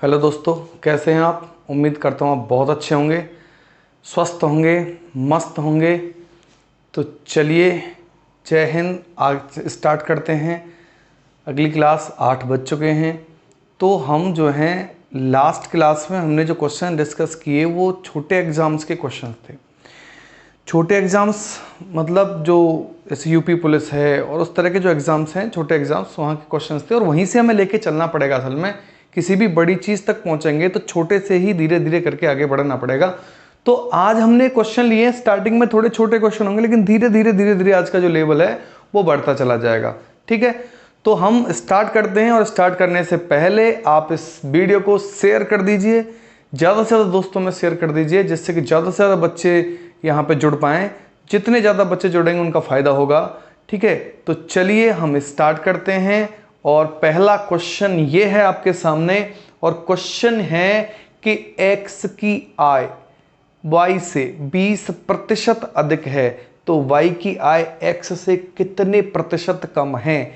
Hello दोस्तों, कैसे हैं आप। उम्मीद करता हूँ आप बहुत अच्छे होंगे, स्वस्थ होंगे, मस्त होंगे। तो चलिए, जय हिंद। आज स्टार्ट करते हैं। अगली क्लास 8 बज चुके हैं। तो हम जो हैं लास्ट क्लास में हमने जो क्वेश्चन डिस्कस किए वो छोटे एग्ज़ाम्स के क्वेश्चन थे। छोटे एग्ज़ाम्स मतलब जो जैसे यूपी पुलिस है और उस तरह के जो एग्ज़ाम्स हैं, छोटे एग्ज़ाम्स, वहाँ के क्वेश्चंस थे और वहीं से हमें लेके चलना पड़ेगा। असल में किसी भी बड़ी चीज़ तक पहुँचेंगे तो छोटे से ही धीरे धीरे करके आगे बढ़ना पड़ेगा। तो आज हमने क्वेश्चन लिए, स्टार्टिंग में थोड़े छोटे क्वेश्चन होंगे लेकिन धीरे धीरे आज का जो लेवल है वो बढ़ता चला जाएगा। ठीक है, तो हम स्टार्ट करते हैं और स्टार्ट करने से पहले आप इस वीडियो को शेयर कर दीजिए, ज़्यादा से ज़्यादा दोस्तों में शेयर कर दीजिए जिससे कि ज़्यादा से ज़्यादा बच्चे यहाँ पे जुड़ पाएँ। जितने ज़्यादा बच्चे जुड़ेंगे उनका फ़ायदा होगा। ठीक है, तो चलिए हम स्टार्ट करते हैं। और पहला क्वेश्चन ये है आपके सामने और क्वेश्चन है कि x की आय y से 20% अधिक है तो y की आय x से कितने प्रतिशत कम है।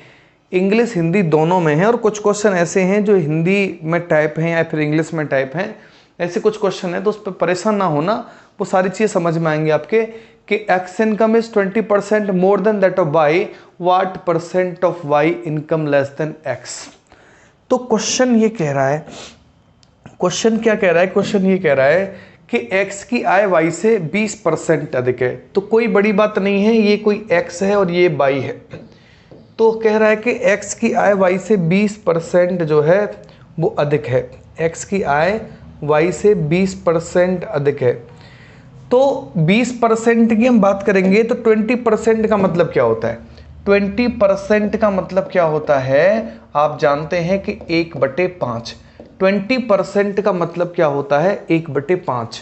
इंग्लिश हिंदी दोनों में है और कुछ क्वेश्चन ऐसे हैं जो हिंदी में टाइप हैं या फिर इंग्लिश में टाइप हैं। ऐसे कुछ क्वेश्चन है तो उस पर परेशान ना होना, वो सारी चीज़ समझ में आएंगी आपके कि x income is 20% more than that of y, what percent of y income less than x। तो क्वेश्चन ये कह रहा है, क्वेश्चन क्या कह रहा है, क्वेश्चन ये कह रहा है कि x की आय y से 20% अधिक है। तो कोई बड़ी बात नहीं है, ये कोई x है और ये y है। तो कह रहा है कि x की आय y से 20% जो है वो अधिक है। x की आय y से 20% अधिक है। तो 20% की हम बात करेंगे तो 20% का मतलब क्या होता है। 20% का मतलब क्या होता है आप जानते हैं कि 1/5। 20% का मतलब क्या होता है 1/5।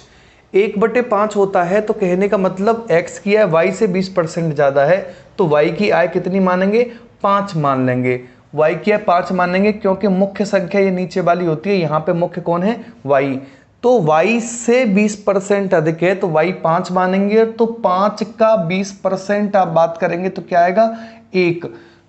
1/5 होता है तो कहने का मतलब x की आय y से 20% ज़्यादा है तो y की आय कितनी मानेंगे, 5 मान लेंगे। y की आय 5 मानेंगे क्योंकि मुख्य संख्या ये नीचे वाली होती है, यहाँ पे मुख्य कौन है, y। तो y से 20% अधिक है तो y 5 मानेंगे। तो 5 का 20% आप बात करेंगे तो क्या आएगा, 1।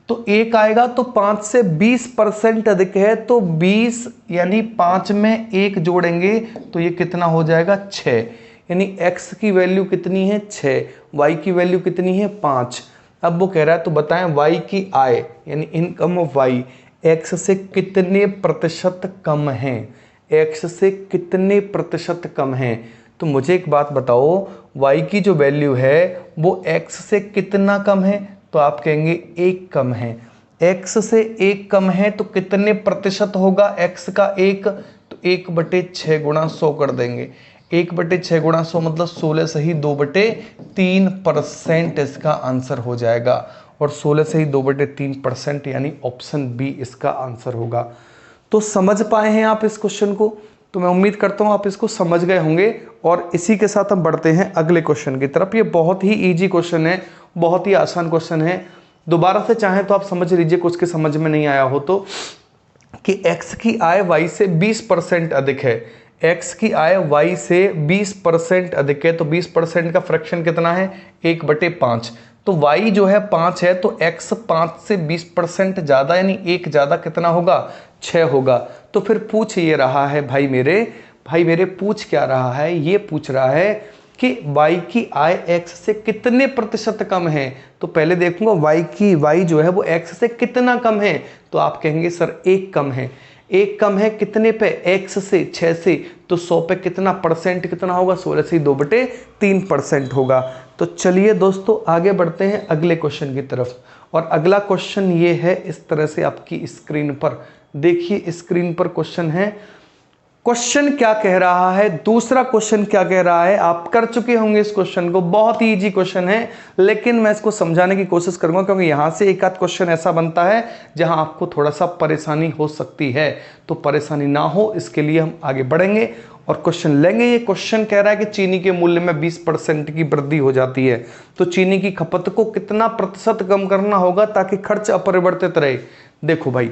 तो 1 आएगा। तो 5 से 20% अधिक है तो 20 यानी 5 में 1 जोड़ेंगे तो ये कितना हो जाएगा, 6। यानी x की वैल्यू कितनी है, 6, y की वैल्यू कितनी है, 5। अब वो कह रहा है तो बताएं y की आय यानी इनकम ऑफ y x से कितने प्रतिशत कम है, x से कितने प्रतिशत कम है। तो मुझे एक बात बताओ, y की जो वैल्यू है वो x से कितना कम है, तो आप कहेंगे 1 कम है। x से 1 कम है तो कितने प्रतिशत होगा x का 1, तो 1/6 गुणा 100 कर देंगे। 1/6 गुणा 100 मतलब 16 सही 2/3% इसका आंसर हो जाएगा। और 16 सही 2/3% यानी ऑप्शन बी इसका आंसर होगा। तो समझ पाए हैं आप इस क्वेश्चन को, तो मैं उम्मीद करता हूं आप इसको समझ गए होंगे। और इसी के साथ हम बढ़ते हैं अगले क्वेश्चन की तरफ। ये बहुत ही इजी क्वेश्चन है, बहुत ही आसान क्वेश्चन है। दोबारा से चाहें तो आप समझ लीजिए, कुछ के समझ में नहीं आया हो तो, कि x की आय y से 20% अधिक है। x की आय y से 20% अधिक है तो 20% का फ्रैक्शन कितना है, 1/5। तो y जो है 5 है तो x 5 से 20% ज़्यादा यानी 1 ज़्यादा कितना होगा, 6 होगा। तो फिर पूछ ये रहा है भाई मेरे पूछ क्या रहा है, ये पूछ रहा है कि y की आय x से कितने प्रतिशत कम है। तो पहले देखूंगा y जो है वो x से कितना कम है, तो आप कहेंगे सर 1 कम है। 1 कम है कितने पे, x से, 6 से। तो 100 पे कितना परसेंट कितना होगा, 16 से 2/3% होगा। तो चलिए दोस्तों आगे बढ़ते हैं अगले क्वेश्चन की तरफ। और अगला क्वेश्चन ये है, इस तरह से आपकी स्क्रीन पर देखिए, स्क्रीन पर क्वेश्चन है। क्वेश्चन क्या कह रहा है, दूसरा क्वेश्चन क्या कह रहा है, आप कर चुके होंगे इस क्वेश्चन को। बहुत ही इजी क्वेश्चन है लेकिन मैं इसको समझाने की कोशिश करूंगा क्योंकि यहां से एक आध क्वेश्चन ऐसा बनता है जहां आपको थोड़ा सा परेशानी हो सकती है। तो परेशानी ना हो इसके लिए हम आगे बढ़ेंगे और क्वेश्चन लेंगे। ये क्वेश्चन कह रहा है कि चीनी के मूल्य में 20% की वृद्धि हो जाती है तो चीनी की खपत को कितना प्रतिशत कम करना होगा ताकि खर्च अपरिवर्तित रहे। देखो भाई,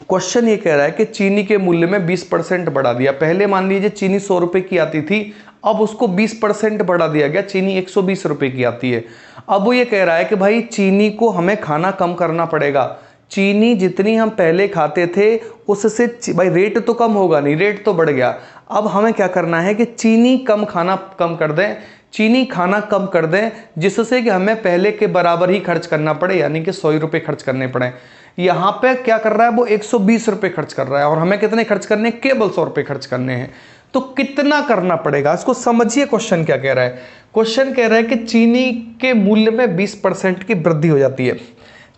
क्वेश्चन ये कह रहा है कि चीनी के मूल्य में 20% बढ़ा दिया। पहले मान लीजिए चीनी 100 रुपए की आती थी, अब उसको 20% बढ़ा दिया गया, चीनी 120 रुपए की आती है। अब वो ये कह रहा है कि भाई चीनी को हमें खाना कम करना पड़ेगा। चीनी जितनी हम पहले खाते थे उससे भाई रेट तो कम होगा नहीं, रेट तो बढ़ गया। अब हमें क्या करना है कि चीनी कम खाना कम कर दें, चीनी खाना कम कर दें, जिससे कि हमें पहले के बराबर ही खर्च करना पड़े, यानी कि 100 रुपये खर्च करने पड़े। यहाँ पे क्या कर रहा है वो 120 रुपये खर्च कर रहा है और हमें कितने खर्च करने हैं, केवल 100 रुपये खर्च करने हैं। तो कितना करना पड़ेगा इसको समझिए। क्वेश्चन क्या कह रहा है, क्वेश्चन कह रहा है कि चीनी के मूल्य में 20% की वृद्धि हो जाती है।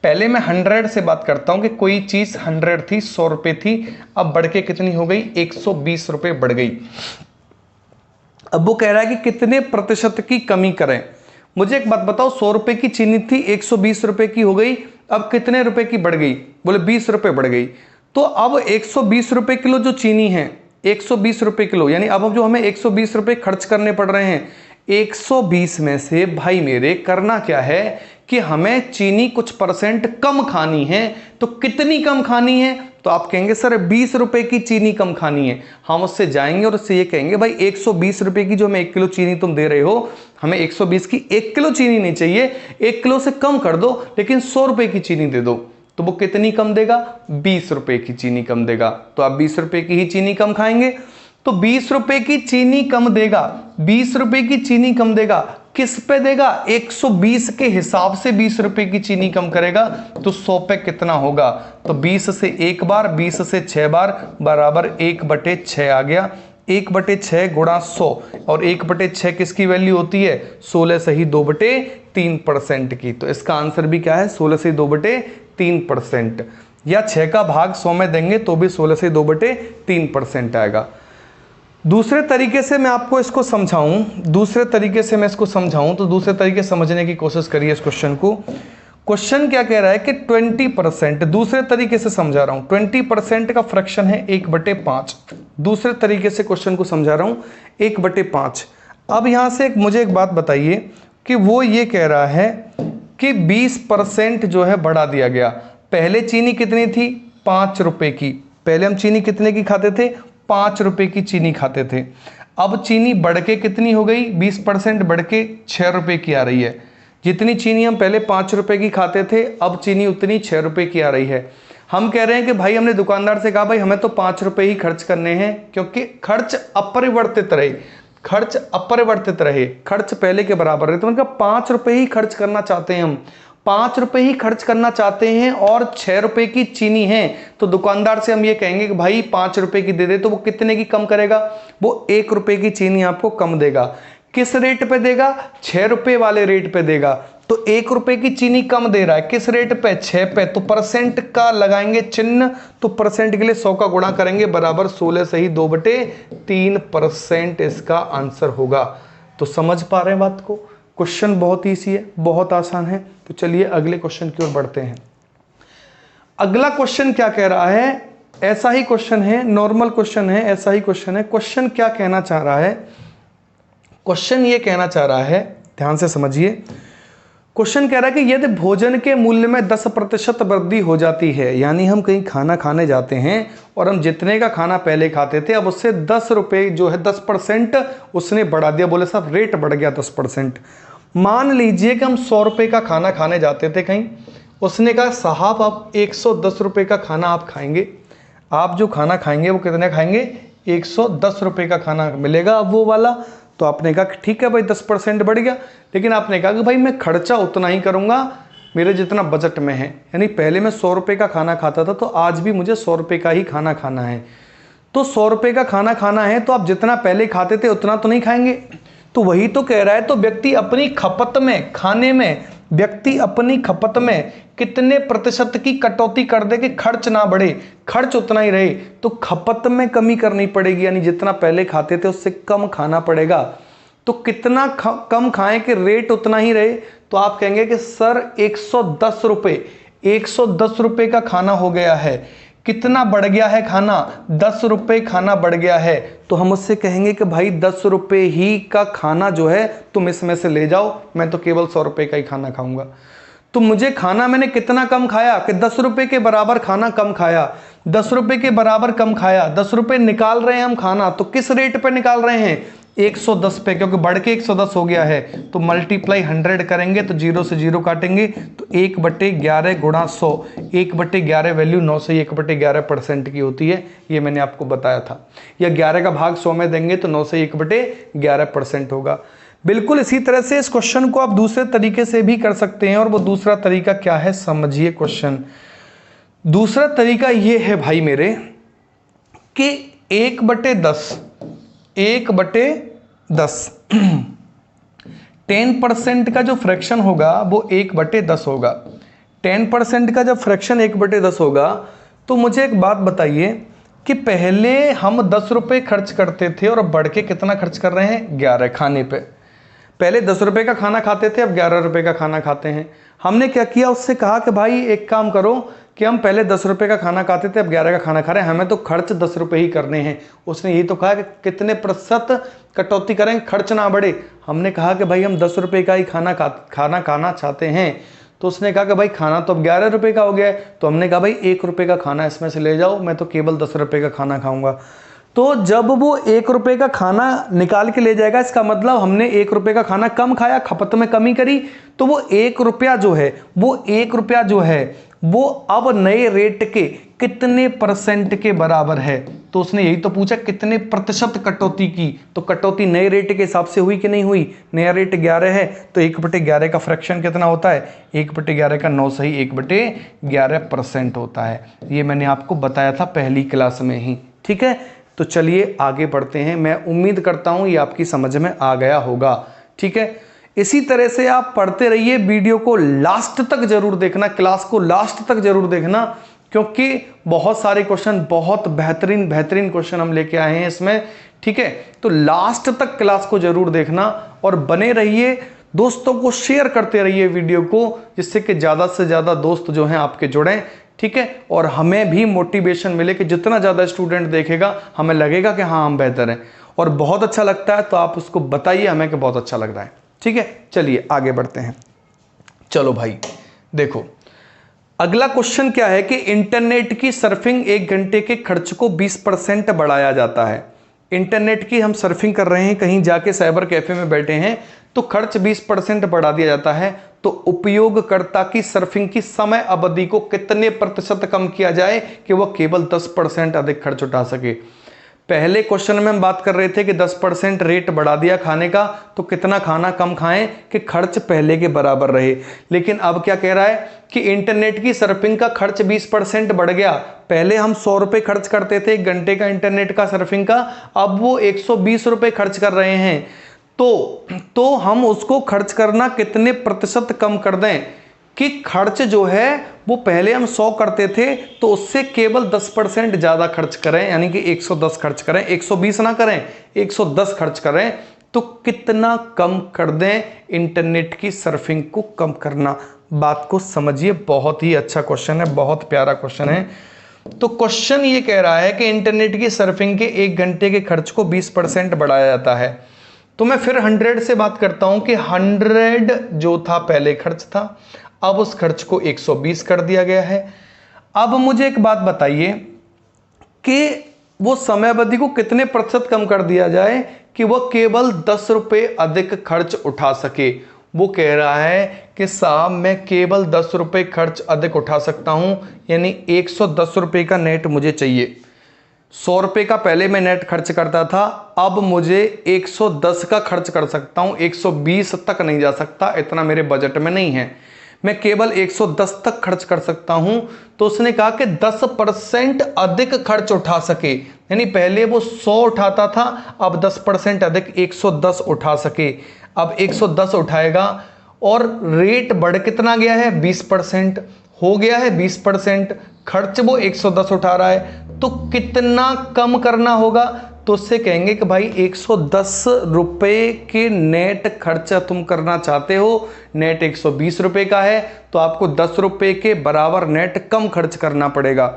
पहले मैं 100 से बात करता हूं कि कोई चीज 100 थी, 100 रुपए थी, अब बढ़ के कितनी हो गई, 120 रुपए बढ़ गई। अब वो कह रहा है कि कितने प्रतिशत की कमी करें। मुझे एक बात बताओ, 100 रुपए की चीनी थी, 120 रुपए की हो गई, अब कितने रुपए की बढ़ गई, बोले 20 रुपए बढ़ गई। तो अब 120 रुपए किलो जो चीनी है, 120 रुपए किलो, यानी अब जो हमें 120 रुपए खर्च करने पड़ रहे हैं, 120 में से भाई मेरे करना क्या है कि हमें चीनी कुछ परसेंट कम खानी है। तो कितनी कम खानी है, तो आप कहेंगे सर 20 रुपए की चीनी कम खानी है। हम उससे जाएंगे और उससे ये कहेंगे भाई 120 रुपए की जो हमें 1 किलो चीनी तुम दे रहे हो, हमें 120 की 1 किलो चीनी नहीं चाहिए, 1 किलो से कम कर दो, लेकिन 100 रुपए की चीनी दे दो। तो वो कितनी कम देगा, 20 रुपए की चीनी कम देगा। तो आप 20 रुपए की ही चीनी कम खाएंगे, तो 20 रुपए की चीनी कम देगा, 20 रुपए की चीनी कम देगा, किस पे देगा, 120 के हिसाब से 20 रुपए की चीनी कम करेगा। तो 100 पे कितना होगा, तो 20 से एक बार, 20 से 6 बार बराबर 1/6 आ गया। 1/6 गुणा 100, और 1/6 किसकी वैल्यू होती है, 16 से ही 2/3% की। तो इसका आंसर भी क्या है, 16 से 2/3%, या 6 का भाग 100 में देंगे तो भी 16 से 2/3% आएगा। दूसरे तरीके से मैं आपको इसको समझाऊं, दूसरे तरीके से मैं इसको समझाऊं, तो दूसरे तरीके समझने की कोशिश करिए इस क्वेश्चन को। क्वेश्चन क्या कह रहा है कि 20%, दूसरे तरीके से समझा रहा हूं, 20% का फ्रैक्शन है 1/5। दूसरे तरीके से क्वेश्चन को समझा रहा हूं, 1/5। अब यहां से मुझे एक बात बताइए कि वो ये कह रहा है कि 20% जो है बढ़ा दिया गया। पहले चीनी कितनी थी, 5 रुपए की, पहले हम चीनी कितने की खाते थे, 5 रुपए की चीनी खाते थे। अब चीनी बढ़ के कितनी हो गई, 20% बढ़ के 6 रुपए की आ रही है। जितनी चीनी हम पहले 5 रुपए की खाते थे, अब चीनी उतनी 6 रुपए की आ रही है। हम कह रहे हैं कि भाई, हमने दुकानदार से कहा भाई हमें तो 5 रुपए ही खर्च करने हैं, क्योंकि खर्च अपरिवर्तित रहे, खर्च अपरिवर्तित रहे, खर्च पहले के बराबर रहे। तो उनका 5 रुपए ही खर्च करना चाहते हैं, हम 5 रुपए ही खर्च करना चाहते हैं और 6 रुपए की चीनी है। तो दुकानदार से हम ये कहेंगे कि भाई 5 रुपए की दे दे, तो वो कितने की कम करेगा, वो 1 रुपए की चीनी आपको कम देगा। किस रेट पे देगा, 6 रुपए वाले रेट पे देगा। तो 1 रुपए की चीनी कम दे रहा है, किस रेट पे, 6 पे। तो परसेंट का लगाएंगे चिन्ह, तो परसेंट के लिए 100 का गुणा करेंगे, बराबर 16 से ही 2/3% इसका आंसर होगा। तो समझ पा रहे हैं बात को, क्वेश्चन बहुत ईजी है, बहुत आसान है। तो चलिए अगले क्वेश्चन की ओर बढ़ते हैं। अगला क्वेश्चन क्या कह रहा है, ऐसा ही क्वेश्चन है, नॉर्मल क्वेश्चन है, ऐसा ही क्वेश्चन है। क्वेश्चन क्या कहना चाह रहा है, क्वेश्चन ये कहना चाह रहा है, ध्यान से समझिए। क्वेश्चन कह रहा है कि यदि भोजन के मूल्य में 10% वृद्धि हो जाती है, यानी हम कहीं खाना खाने जाते हैं और हम जितने का खाना पहले खाते थे, अब उससे 10 रुपए जो है 10% उसने बढ़ा दिया। बोले साहब रेट बढ़ गया 10%। मान लीजिए कि हम 100 रुपए का खाना खाने जाते थे कहीं, उसने कहा साहब आप 110 रुपए का खाना आप खाएंगे, आप जो खाना खाएंगे वो कितने खाएंगे, 110 रुपए का खाना मिलेगा अब वो वाला। तो आपने कहा ठीक है भाई 10% बढ़ गया, लेकिन आपने कहा कि भाई मैं खर्चा उतना ही करूंगा मेरे जितना बजट में है, यानी पहले मैं 100 रुपए का खाना खाता था, तो आज भी मुझे 100 रुपए का ही खाना खाना है। तो 100 रुपए का खाना खाना है, तो आप जितना पहले खाते थे उतना तो नहीं खाएंगे। तो वही तो कह रहा है, तो व्यक्ति अपनी खपत में, खाने में व्यक्ति अपनी खपत में कितने प्रतिशत की कटौती कर दे कि खर्च ना बढ़े, खर्च उतना ही रहे। तो खपत में कमी करनी पड़ेगी, यानी जितना पहले खाते थे उससे कम खाना पड़ेगा। तो कितना कम खाएं कि रेट उतना ही रहे। तो आप कहेंगे कि सर 110 रुपए, 110 रुपए का खाना हो गया है, कितना बढ़ गया है खाना, 10 रुपए खाना बढ़ गया है। तो हम उससे कहेंगे कि भाई 10 रुपए ही का खाना जो है तुम इसमें से ले जाओ, मैं तो केवल 100 रुपए का ही खाना खाऊंगा। तो मुझे खाना मैंने कितना कम खाया कि 10 रुपए के बराबर खाना कम खाया, 10 रुपए के बराबर कम खाया, 10 रुपए निकाल रहे हैं हम खाना, तो किस रेट पे निकाल रहे हैं, 110 पे, क्योंकि बढ़ के 110 हो गया है तो मल्टीप्लाई 100 करेंगे तो 0 से 0 काटेंगे तो 1/11 गुणा 100, 1/11 वैल्यू 9 से 1/11% की होती है, ये मैंने आपको बताया था। या 11 का भाग 100 में देंगे तो 9 से 1/11% होगा। बिल्कुल इसी तरह से इस क्वेश्चन को आप दूसरे तरीके से भी कर सकते हैं, और वो दूसरा तरीका क्या है समझिए क्वेश्चन। दूसरा तरीका ये है भाई मेरे कि 1/10 10% का जो फ्रैक्शन होगा वो 1/10 होगा। 10% का जब फ्रैक्शन 1/10 होगा तो मुझे एक बात बताइए कि पहले हम 10 रुपये खर्च करते थे और अब बढ़ के कितना खर्च कर रहे हैं, 11 खाने पे। पहले 10 रुपये का खाना खाते थे, अब 11 रुपये का खाना खाते हैं। हमने क्या किया, उससे कहा कि भाई एक काम करो कि हम पहले 10 रुपये का खाना खाते थे, अब 11 का खाना खा रहे हैं, हमें तो खर्च 10 रुपये ही करने हैं। उसने यही तो कहा कि कितने प्रतिशत कटौती करें, खर्च ना बढ़े। हमने कहा कि भाई हम 10 रुपये का ही खाना खाना चाहते हैं, तो उसने कहा कि भाई खाना तो अब 11 रुपये का हो गया है, तो हमने कहा भाई 1 रुपये का खाना इसमें से ले जाओ, मैं तो केवल 10 रुपये का खाना खाऊंगा। तो जब वो 1 रुपये का खाना निकाल के ले जाएगा, इसका मतलब हमने 1 रुपये का खाना कम खाया, खपत में कमी करी, तो वो 1 रुपया जो है वो अब नए रेट के कितने परसेंट के बराबर है। तो उसने यही तो पूछा कितने प्रतिशत कटौती की, तो कटौती नए रेट के हिसाब से हुई कि नहीं हुई। नया रेट 11 है तो 1/11 का फ्रैक्शन कितना होता है, 1/11 का 9 सही 1/11% होता है। ये मैंने आपको बताया था पहली क्लास में ही, ठीक है। तो चलिए आगे बढ़ते हैं। मैं उम्मीद करता हूं ये आपकी समझ में आ गया होगा, ठीक है। इसी तरह से आप पढ़ते रहिए, वीडियो को लास्ट तक जरूर देखना, क्लास को लास्ट तक जरूर देखना, क्योंकि बहुत सारे क्वेश्चन, बहुत बेहतरीन क्वेश्चन हम लेके आए हैं इसमें, ठीक है। तो लास्ट तक क्लास को जरूर देखना और बने रहिए, दोस्तों को शेयर करते रहिए वीडियो को, जिससे कि ज्यादा से ज्यादा दोस्त जो हैं आपके जुड़ें, ठीक है। और हमें भी मोटिवेशन मिले कि जितना ज़्यादा स्टूडेंट देखेगा हमें लगेगा कि हाँ हम बेहतर हैं, और बहुत अच्छा लगता है तो आप उसको बताइए हमें कि बहुत अच्छा लग रहा है, ठीक है। चलिए आगे बढ़ते हैं। चलो भाई देखो, अगला क्वेश्चन क्या है कि इंटरनेट की सर्फिंग 1 घंटे के खर्च को 20% बढ़ाया जाता है। इंटरनेट की हम सर्फिंग कर रहे हैं, कहीं जाके साइबर कैफे में बैठे हैं, तो खर्च 20% बढ़ा दिया जाता है। तो उपयोगकर्ता की सर्फिंग की समय अवधि को कितने प्रतिशत कम किया जाए कि वह केवल 10% अधिक खर्च उठा सके। पहले क्वेश्चन में हम बात कर रहे थे कि 10% रेट बढ़ा दिया खाने का, तो कितना खाना कम खाएं कि खर्च पहले के बराबर रहे। लेकिन अब क्या कह रहा है कि इंटरनेट की सर्फिंग का खर्च 20% बढ़ गया। पहले हम 100 रुपये खर्च करते थे 1 घंटे का इंटरनेट का सर्फिंग का, अब वो 120 रुपये खर्च कर रहे हैं। तो हम उसको खर्च करना कितने प्रतिशत कम कर दें कि खर्च जो है वो पहले हम 100 करते थे तो उससे केवल 10% ज़्यादा खर्च करें, यानी कि 110 खर्च करें, 120 ना करें, 110 खर्च करें। तो कितना कम कर दें इंटरनेट की सर्फिंग को कम करना। बात को समझिए, बहुत ही अच्छा क्वेश्चन है, बहुत प्यारा क्वेश्चन है। तो क्वेश्चन ये कह रहा है कि इंटरनेट की सर्फिंग के 1 घंटे के खर्च को 20% बढ़ाया जाता है। तो मैं फिर 100 से बात करता हूं कि 100 जो था पहले खर्च था, अब उस खर्च को 120 कर दिया गया है। अब मुझे एक बात बताइए कि वो समय अवधि को कितने प्रतिशत कम कर दिया जाए कि वह केवल 10 रुपये अधिक खर्च उठा सके। वो कह रहा है कि साहब मैं केवल 10 रुपये खर्च अधिक उठा सकता हूं, यानी 110 रुपये का नेट मुझे चाहिए। 100 रुपये का पहले मैं नेट खर्च करता था, अब मुझे 110 का खर्च कर सकता हूं, 120 तक नहीं जा सकता, इतना मेरे बजट में नहीं है, मैं केवल 110 तक खर्च कर सकता हूं। तो उसने कहा कि 10% अधिक खर्च उठा सके, यानी पहले वो 100 उठाता था, अब 10% अधिक 110 उठा सके। अब 110 उठाएगा और रेट बढ़ कितना गया है, 20% हो गया है, 20% खर्च वो 110 उठा रहा है, तो कितना कम करना होगा। तो उससे कहेंगे कि भाई 110 रुपये के नेट खर्चा तुम करना चाहते हो, नेट 120 रुपये का है, तो आपको 10 रुपये के बराबर नेट कम खर्च करना पड़ेगा।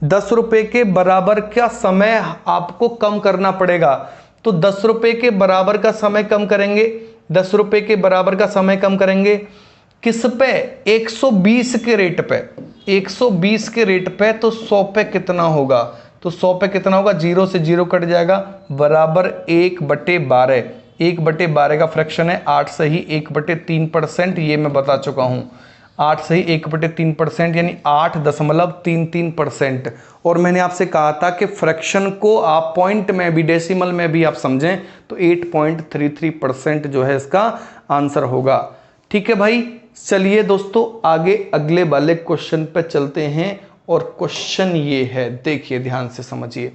10 रुपये के बराबर का समय आपको कम करना पड़ेगा। तो 10 रुपये के बराबर का समय कम करेंगे, 10 रुपये के बराबर का समय कम करेंगे किस पे, 120 के रेट पे, 120 के रेट पे, तो 100 पे कितना होगा, तो 100 पे कितना होगा, 0 से 0 कट जाएगा, बराबर 1/12। 1/12 का फ्रैक्शन है 8 सही 1/3%, ये मैं बता चुका हूँ। 8 सही 1/3% यानी 8.33%। और मैंने आपसे कहा था कि फ्रैक्शन को आप पॉइंट में भी, डेसिमल में भी आप समझें तो 8.33% जो है इसका आंसर होगा। ठीक है भाई, चलिए दोस्तों आगे अगले वाले क्वेश्चन पे चलते हैं। और क्वेश्चन ये है, देखिए ध्यान से समझिए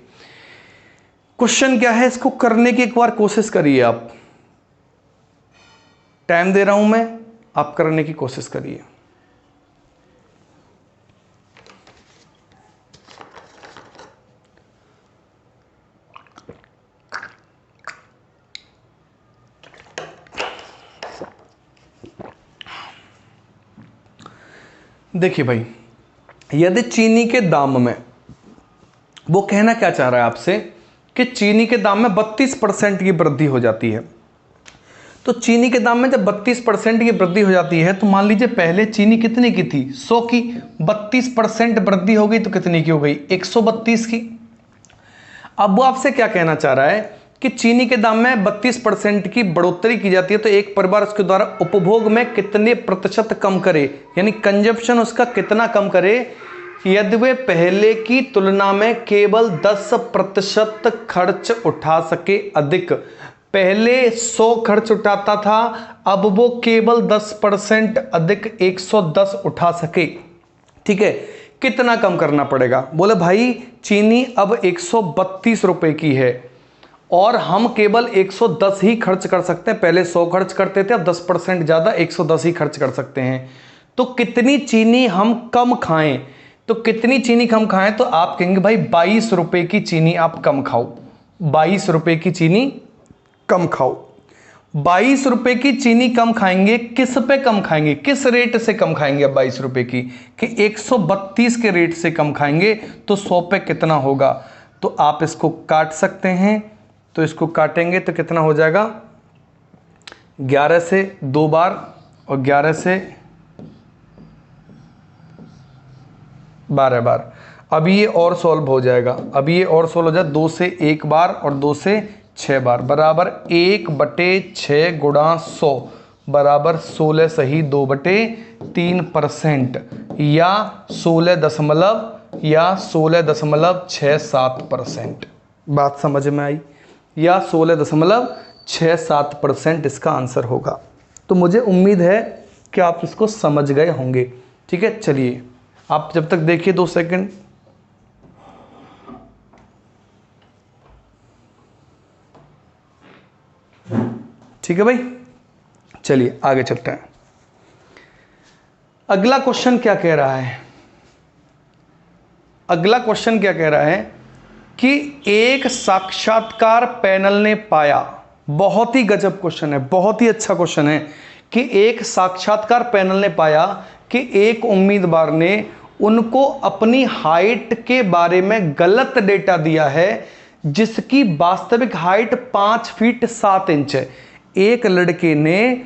क्वेश्चन क्या है, इसको करने की एक बार कोशिश करिए। आप टाइम दे रहा हूं मैं, आप करने की कोशिश करिए। देखिए भाई, यदि चीनी के दाम में, वो कहना क्या चाह रहा है आपसे कि चीनी के दाम में 32% की वृद्धि हो जाती है। तो चीनी के दाम में जब 32% की वृद्धि हो जाती है, तो मान लीजिए पहले चीनी कितने की थी, 100 की, 32% वृद्धि हो गई तो कितनी की हो गई, 132 की। अब वो आपसे क्या कहना चाह रहा है कि चीनी के दाम में 32% की बढ़ोतरी की जाती है, तो एक परिवार उसके द्वारा उपभोग में कितने प्रतिशत कम करे, यानी कंजप्शन उसका कितना कम करे, यदि वे पहले की तुलना में केवल 10% खर्च उठा सके अधिक। पहले 100 खर्च उठाता था, अब वो केवल 10% अधिक 110 उठा सके। ठीक है, कितना कम करना पड़ेगा, बोले भाई चीनी अब 132 रुपए की है और हम केवल 110 ही खर्च कर सकते हैं। पहले 100 खर्च करते थे, अब 10% ज्यादा 110 ही खर्च कर सकते हैं। तो कितनी चीनी हम कम खाएं, तो कितनी चीनी कम खाएं, तो आप कहेंगे भाई 22 रुपए की चीनी आप कम खाओ, 22 रुपए की चीनी कम खाओ। 22 रुपए की चीनी कम खाएंगे, किस पे कम खाएंगे, किस रेट से कम खाएंगे अब 22 रुपए की, कि 132 के रेट से कम खाएंगे। तो 100 पे कितना होगा, तो आप इसको काट सकते हैं। तो इसको काटेंगे तो कितना हो जाएगा, 11 से 2 बार और 11 से 12 बार। अब ये और सॉल्व हो जाएगा, अब ये और सॉल्व हो जाए, 2 से 1 बार और 2 से 6 बार, बराबर 1/6 गुणा 100 बराबर 16 सही 2/3% या 16.67%। बात समझ में आई, या 16.67% इसका आंसर होगा। तो मुझे उम्मीद है कि आप इसको समझ गए होंगे। ठीक है, चलिए आप जब तक देखिए 2 सेकंड। ठीक है भाई, चलिए आगे चलते हैं। अगला क्वेश्चन क्या कह रहा है, अगला क्वेश्चन क्या कह रहा है कि एक साक्षात्कार पैनल ने पाया, बहुत ही गजब क्वेश्चन है, बहुत ही अच्छा क्वेश्चन है, कि एक साक्षात्कार पैनल ने पाया कि एक उम्मीदवार ने उनको अपनी हाइट के बारे में गलत डेटा दिया है, जिसकी वास्तविक हाइट 5 फीट 7 इंच है। एक लड़के ने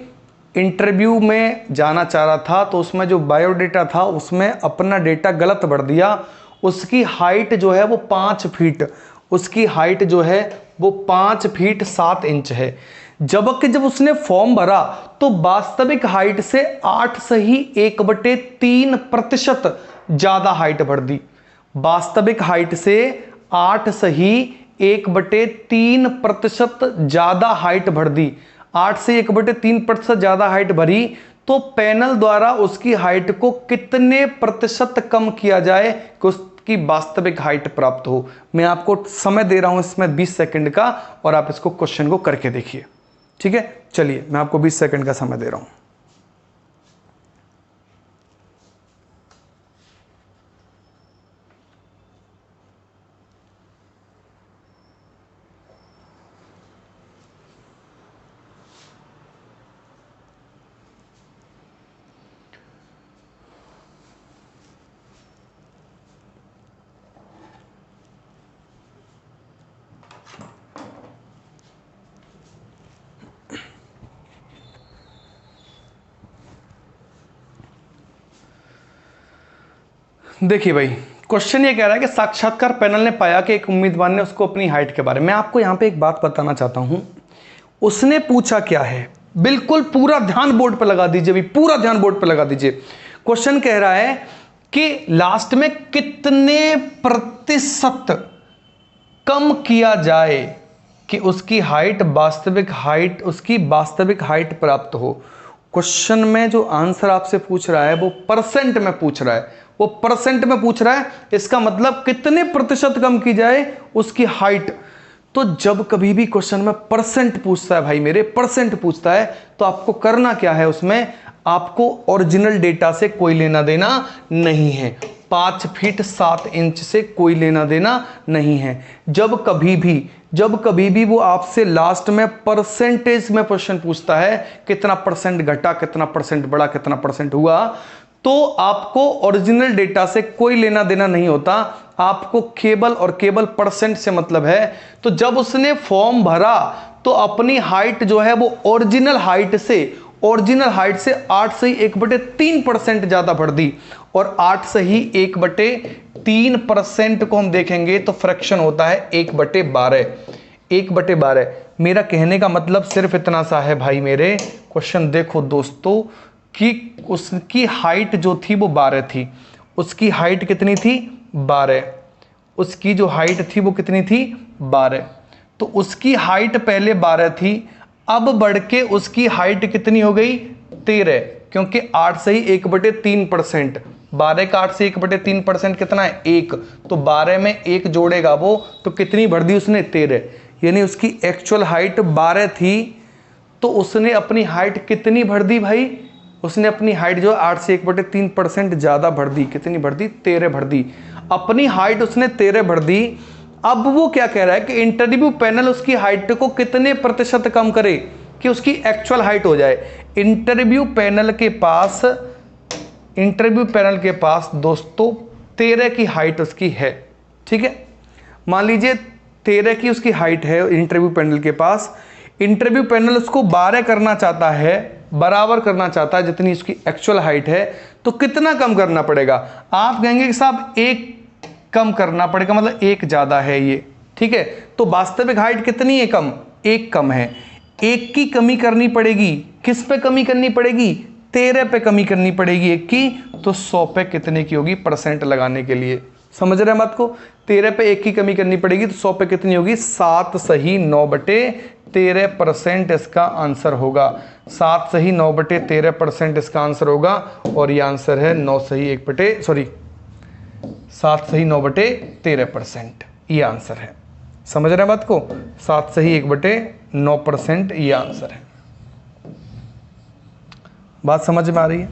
इंटरव्यू में जाना चाह रहा था, तो उसमें जो बायोडेटा था उसमें अपना डेटा गलत भर दिया। उसकी हाइट जो है वो 5 फीट, उसकी हाइट जो है वो 5 फीट 7 इंच है। जबकि जब उसने फॉर्म भरा तो वास्तविक हाइट से 8 सही 1/3% ज्यादा हाइट भर दी। वास्तविक हाइट से 8 सही 1/3% ज्यादा हाइट भर दी। 8 से 1/3% ज्यादा हाइट भरी, तो पैनल द्वारा उसकी हाइट को कितने प्रतिशत कम किया जाए कि उसकी वास्तविक हाइट प्राप्त हो। मैं आपको समय दे रहा हूं इसमें 20 सेकंड का, और आप इसको क्वेश्चन को करके देखिए। ठीक है, चलिए मैं आपको 20 सेकंड का समय दे रहा हूं। देखिए भाई, क्वेश्चन ये कह रहा है कि साक्षात्कार पैनल ने पाया कि एक उम्मीदवार ने उसको अपनी हाइट के बारे में, मैं आपको यहां पे एक बात बताना चाहता हूं। उसने पूछा क्या है, बिल्कुल पूरा ध्यान बोर्ड पर लगा दीजिए, भी पूरा ध्यान बोर्ड पर लगा दीजिए। क्वेश्चन कह रहा है कि लास्ट में कितने प्रतिशत कम किया जाए कि उसकी हाइट उसकी वास्तविक हाइट प्राप्त हो। क्वेश्चन में जो आंसर आपसे पूछ रहा है वो परसेंट में पूछ रहा है, वो परसेंट में पूछ रहा है। इसका मतलब कितने प्रतिशत कम की जाए उसकी हाइट। तो जब कभी भी क्वेश्चन में परसेंट पूछता है भाई मेरे, परसेंट पूछता है, तो आपको करना क्या है, उसमें आपको ओरिजिनल डेटा से कोई लेना देना नहीं है। 5 फीट 7 इंच से कोई लेना देना नहीं है। जब कभी भी वो आपसे लास्ट में परसेंटेज में क्वेश्चन पूछता है, कितना परसेंट घटा, कितना परसेंट बढ़ा, कितना परसेंट हुआ, तो आपको ओरिजिनल डेटा से कोई लेना देना नहीं होता, आपको केवल और केवल परसेंट से मतलब है। तो जब उसने फॉर्म भरा तो अपनी हाइट जो है वो ओरिजिनल हाइट से 8 से ही 1/3% ज्यादा भर दी। और 8 से ही 1/3% को हम देखेंगे तो फ्रैक्शन होता है 1/12। 1/12। मेरा कहने का मतलब सिर्फ इतना सा है भाई मेरे, क्वेश्चन देखो दोस्तों, कि उसकी हाइट जो थी वो 12 थी। उसकी हाइट कितनी थी? 12। उसकी जो हाइट थी वो कितनी थी? 12। तो उसकी हाइट पहले 12 थी, अब बढ़ के उसकी हाइट कितनी हो गई? 13, क्योंकि 8 से ही 1/3%। 12 का 8 से 1/3% कितना है? 1। तो 12 में 1 जोड़ेगा वो, तो कितनी भर दी उसने? 13। यानी उसकी एक्चुअल हाइट 12 थी, तो उसने अपनी हाइट कितनी भर दी भाई? उसने अपनी हाइट जो 8 से 1/3% ज्यादा भर दी। कितनी भर दी? 13 भर दी। अपनी हाइट उसने 13 भर दी। अब वो क्या कह रहा है कि इंटरव्यू पैनल उसकी हाइट को कितने प्रतिशत कम करे कि उसकी एक्चुअल हाइट हो जाए। इंटरव्यू पैनल के पास दोस्तों 13 की हाइट उसकी है, ठीक है। मान लीजिए 13 की उसकी हाइट है इंटरव्यू पैनल के पास। इंटरव्यू पैनल उसको 12 करना चाहता है, बराबर करना चाहता है जितनी उसकी एक्चुअल हाइट है। तो कितना कम करना पड़ेगा? आप कहेंगे कि साहब 1 कम करना पड़ेगा, मतलब 1 ज्यादा है ये, ठीक है। तो वास्तविक हाइट कितनी है? कम। 1 कम है। 1 की कमी करनी पड़ेगी। किस पे कमी करनी पड़ेगी? 13 पे कमी करनी पड़ेगी 1 की। तो 100 पे कितने की होगी? परसेंट लगाने के लिए, समझ रहे हैं बात को? 13 पे 1 की कमी करनी पड़ेगी, तो 100 पे कितनी होगी? 7 सही 9/13% इसका आंसर होगा। 7 सही 9/13% इसका आंसर होगा। और ये आंसर है 7 सही 9/13%, ये आंसर है। समझ रहे हैं बात को? 7 सही 1/9% ये आंसर है। बात समझ में आ रही है?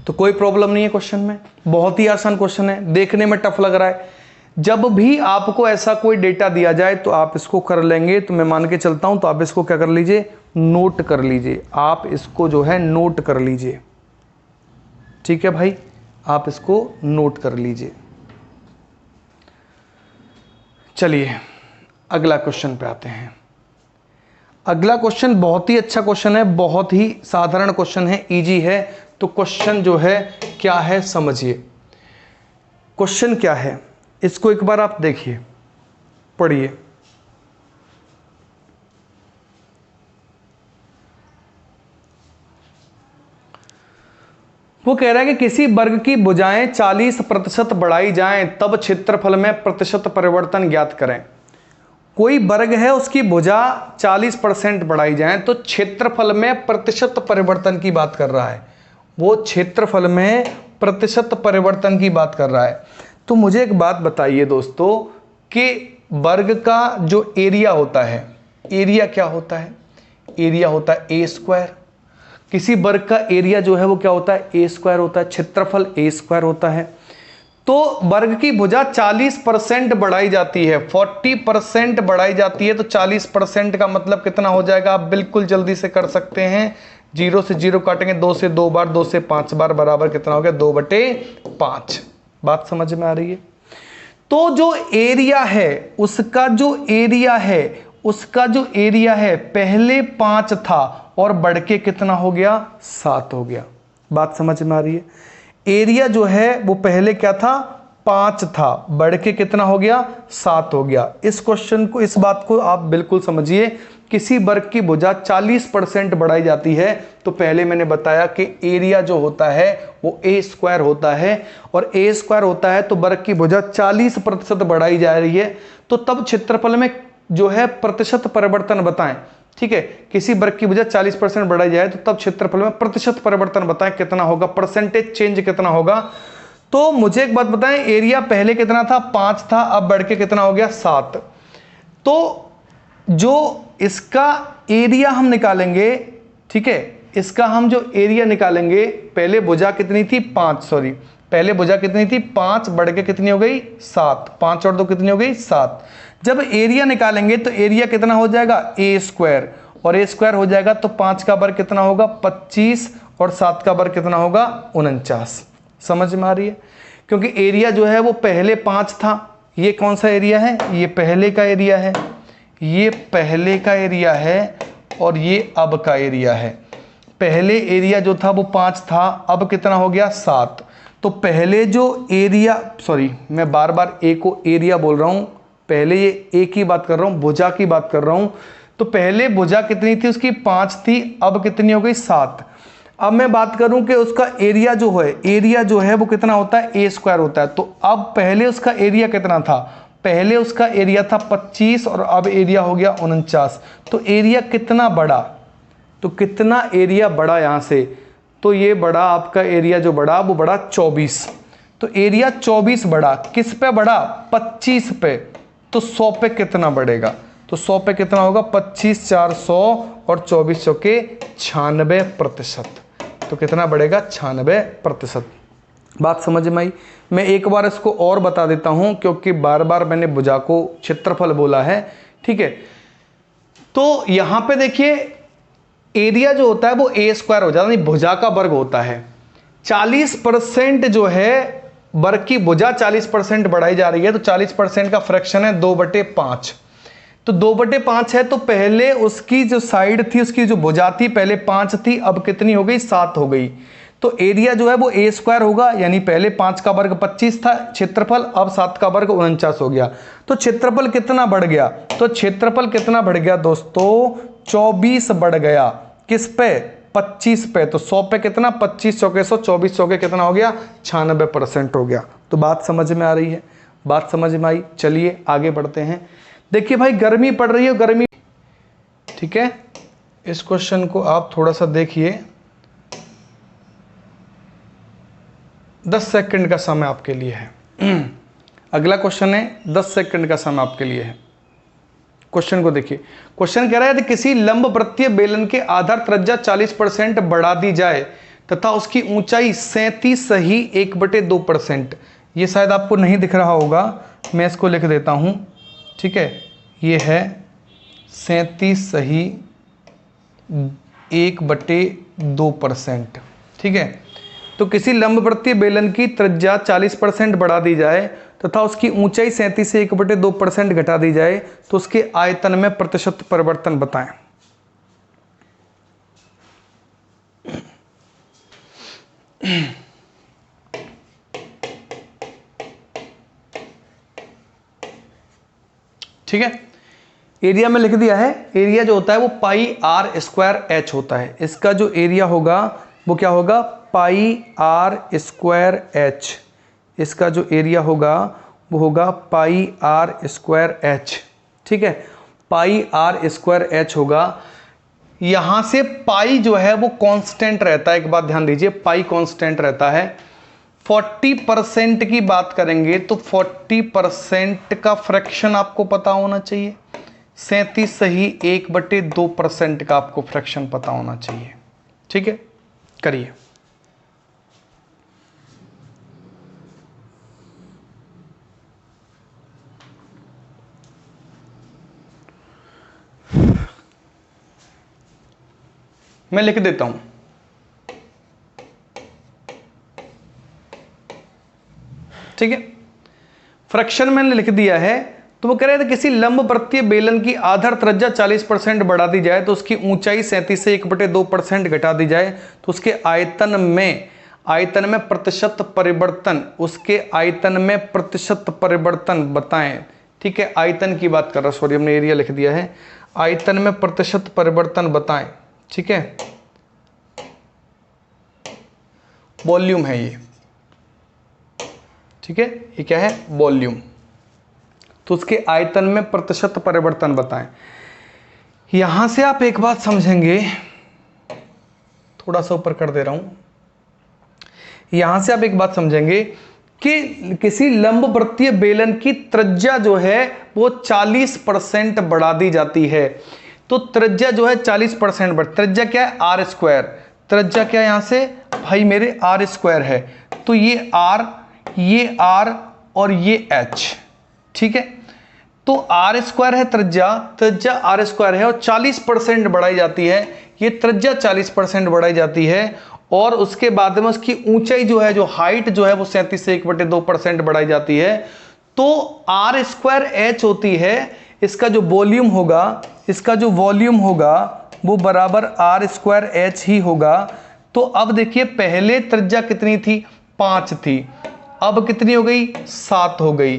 तो कोई प्रॉब्लम नहीं है क्वेश्चन में, बहुत ही आसान क्वेश्चन है। देखने में टफ लग रहा है, जब भी आपको ऐसा कोई डेटा दिया जाए तो आप इसको कर लेंगे, तो मैं मान के चलता हूं, तो आप इसको क्या कर लीजिए? नोट कर लीजिए। आप इसको जो है नोट कर लीजिए, ठीक है भाई, आप इसको नोट कर लीजिए। चलिए अगला क्वेश्चन पे आते हैं। अगला क्वेश्चन बहुत ही अच्छा क्वेश्चन है, बहुत ही साधारण क्वेश्चन है, इजी है। तो क्वेश्चन जो है क्या है समझिए। क्वेश्चन क्या है इसको एक बार आप देखिए, पढ़िए। वो कह रहा है कि किसी वर्ग की भुजाएं 40% बढ़ाई जाएं तब क्षेत्रफल में प्रतिशत परिवर्तन ज्ञात करें। कोई वर्ग है, उसकी भुजा 40% बढ़ाई जाए तो क्षेत्रफल में प्रतिशत परिवर्तन की बात कर रहा है। वो क्षेत्रफल में प्रतिशत परिवर्तन की बात कर रहा है। तो मुझे एक बात बताइए दोस्तों कि वर्ग का जो एरिया होता है, एरिया क्या होता है? एरिया होता है a²। किसी वर्ग का एरिया जो है वो क्या होता है? a² होता है। क्षेत्रफल a² होता है। तो वर्ग की भुजा 40% बढ़ाई जाती है, 40% बढ़ाई जाती है, तो 40% का मतलब कितना हो जाएगा? आप बिल्कुल जल्दी से कर सकते हैं। 0 से 0 काटेंगे, 2 से 2 बार, 2 से 5 बार, बराबर कितना हो गया? 2/5। बात समझ में आ रही है? तो जो एरिया है, उसका जो एरिया है पहले 5 था और बढ़ के कितना हो गया? 7 हो गया। बात समझ में आ रही है? एरिया जो है वो पहले क्या था? 5 था, बढ़ के कितना हो गया 7 हो गया। इस क्वेश्चन को, इस बात को आप बिल्कुल समझिए। किसी वर्ग की भुजा 40% बढ़ाई जाती है तो पहले मैंने बताया कि एरिया जो होता है वो ए स्क्वायर होता है, और ए स्क्वायर होता है तो वर्ग की भुजा 40% बढ़ाई जा रही है, तो तब क्षेत्रफल में जो है प्रतिशत परिवर्तन बताएं। ठीक है, किसी वर्ग की भुजा 40% बढ़ाई जाए तो तब क्षेत्रफल में प्रतिशत परिवर्तन बताएं कितना होगा, परसेंटेज चेंज कितना होगा। तो मुझे एक बात बताएं, एरिया पहले कितना था 5 था, अब बढ़ के कितना हो गया 7। तो जो इसका एरिया हम निकालेंगे, ठीक है, इसका हम जो एरिया निकालेंगे, पहले भुजा कितनी थी 5, सॉरी पहले भुजा कितनी थी 5, बढ़ के कितनी हो गई 7, 5 और 2 कितनी हो गई 7। जब एरिया निकालेंगे तो एरिया कितना हो जाएगा ए स्क्वायर, और ए स्क्वायर हो जाएगा तो 5 का वर्ग कितना होगा 25, और 7 का वर्ग कितना होगा 49। समझ में आ रही है? क्योंकि एरिया जो है वो पहले 5 था। ये कौन सा एरिया है? ये पहले का एरिया है, ये पहले का एरिया है, और ये अब का एरिया है। पहले एरिया जो था वो 5 था, अब कितना हो गया 7। तो पहले जो एरिया, सॉरी मैं बार बार ए को एरिया बोल रहा हूं, पहले ये ए की बात कर रहा हूं, भुजा की बात कर रहा हूं। तो पहले भुजा कितनी थी उसकी 5 थी, अब कितनी हो गई 7। अब मैं बात करूं कि उसका एरिया जो है वो कितना होता है ए स्क्वायर होता है। तो अब पहले उसका एरिया कितना था, पहले उसका एरिया था 25 और अब एरिया हो गया 49। तो एरिया कितना बढ़ा, तो कितना एरिया बढ़ा यहां से, तो ये बढ़ा आपका एरिया जो बढ़ा वो बढ़ा 24। तो एरिया 24 बढ़ा, किस पे बढ़ा 25 पे। तो 100 पे कितना बढ़ेगा, तो 100 पे कितना होगा 25 4 100 और 24 के 96%। तो कितना बढ़ेगा 96%। बात समझ में आई? मैं एक बार इसको और बता देता हूं क्योंकि बार बार मैंने भुजा को क्षेत्रफल बोला है। ठीक है, तो यहां पे देखिए एरिया जो होता है वो ए स्क्वायर हो जाता है, भुजा का वर्ग होता है। 40% जो है वर्ग की भुजा 40% बढ़ाई जा रही है, तो 40% का फ्रैक्शन है 2/5। तो 2/5 है, तो पहले उसकी जो साइड थी, उसकी जो भुजा थी पहले 5 थी, अब कितनी हो गई 7 हो गई। तो एरिया जो है वो ए स्क्वायर होगा, यानी पहले 5 का वर्ग 25 था क्षेत्रफल, अब 7 का वर्ग 49 हो गया। तो क्षेत्रफल कितना बढ़ गया, तो क्षेत्रफल कितना बढ़ गया दोस्तों 24 बढ़ गया। किस पे 25 पे। तो 100 पे कितना 25 चौके 100, 24 चौके कितना हो गया 96% हो गया। तो बात समझ में आ रही है? बात समझ में आई? चलिए आगे बढ़ते हैं। देखिए भाई गर्मी पड़ रही है, गर्मी, ठीक है, इस क्वेश्चन को आप थोड़ा सा देखिए। 10 सेकंड का समय आपके लिए है। अगला क्वेश्चन है 10 सेकंड का समय आपके लिए है। क्वेश्चन को देखिए। क्वेश्चन कह रहा है कि किसी लंबवृत्तीय बेलन के आधार त्रिज्या 40% बढ़ा दी जाए तथा उसकी ऊंचाई 37 सही 1/2%। ये शायद आपको नहीं दिख रहा होगा, मैं इसको लिख देता हूं। ठीक है, ये है 37 सही 1/2%। ठीक है, तो किसी लंबवृत्तीय बेलन की त्रिज्या 40% बढ़ा दी जाए तथा उसकी ऊंचाई 37 से 1/2% घटा दी जाए तो उसके आयतन में प्रतिशत परिवर्तन बताएं। ठीक है, एरिया में लिख दिया है। एरिया जो होता है वो πr² h होता है। इसका जो एरिया होगा वो क्या होगा πr² h। इसका जो एरिया होगा वो होगा πr² h। ठीक है, πr² h होगा। यहां से पाई जो है वो कांस्टेंट रहता है, एक बात ध्यान दीजिए, पाई कांस्टेंट रहता है। 40% की बात करेंगे तो 40% का फ्रैक्शन आपको पता होना चाहिए। 37 सही 1/2% का आपको फ्रैक्शन पता होना चाहिए। ठीक है, करिए। मैं लिख देता हूं। ठीक है, फ्रैक्शन मैंने लिख दिया है। तो वो कह रहे थे किसी लंबवृत्तीय बेलन की आधार त्रिज्या 40% बढ़ा दी जाए तो उसकी ऊंचाई 37 से 1/2% घटा दी जाए तो उसके आयतन में आयतन में प्रतिशत परिवर्तन, उसके आयतन में प्रतिशत परिवर्तन बताएं। ठीक है, आयतन की बात कर रहा, सॉरी हमने एरिया लिख दिया है। आयतन में प्रतिशत परिवर्तन बताएं। ठीक है, वॉल्यूम है ये। ठीक है, ये क्या है, वॉल्यूम। तो उसके आयतन में प्रतिशत परिवर्तन बताएं। यहां से आप एक बात समझेंगे, थोड़ा सा ऊपर कर दे रहा हूं, यहां से आप एक बात समझेंगे कि किसी लंबवृत्तीय बेलन की त्रिज्या जो है वो 40% बढ़ा दी जाती है। तो त्रिज्या जो है 40% बढ़, त्रिज्या क्या है, आर स्क्वायर। त्रिज्या क्या है यहां से भाई मेरे, आर स्क्वायर है। तो ये आर और ये एच। ठीक है, तो आर स्क्वायर है त्रिज्या, त्रिज्या आर स्क्वायर है और 40% बढ़ाई जाती है। ये त्रिज्या 40% बढ़ाई जाती है और उसके बाद में उसकी ऊंचाई जो है, जो हाइट जो है वो 37 से 1/2% बढ़ाई जाती है। तो आर स्क्वायर एच होती है, इसका जो वॉल्यूम होगा, इसका जो वॉल्यूम होगा वो बराबर आर स्क्वायर एच ही होगा। तो अब देखिए पहले त्रिज्या कितनी थी, 5 थी, अब कितनी हो गई, 7 हो गई।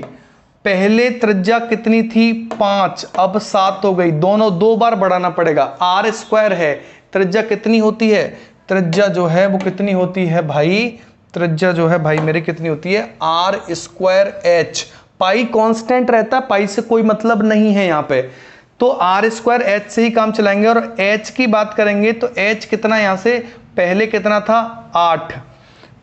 पहले त्रिज्या कितनी थी, 5, अब 7 हो गई। दोनों 2 बार बढ़ाना पड़ेगा। आर स्क्वायर है, त्रिज्या कितनी होती है, त्रिज्या जो है वो कितनी होती है भाई, त्रिज्या जो है भाई मेरी कितनी होती है, are square H. Pi constant रहता है, पाई से कोई मतलब नहीं है यहाँ पे। तो आर स्क्वायर एच से ही काम चलाएंगे। और एच की बात करेंगे तो एच कितना, यहां से पहले कितना था, 8।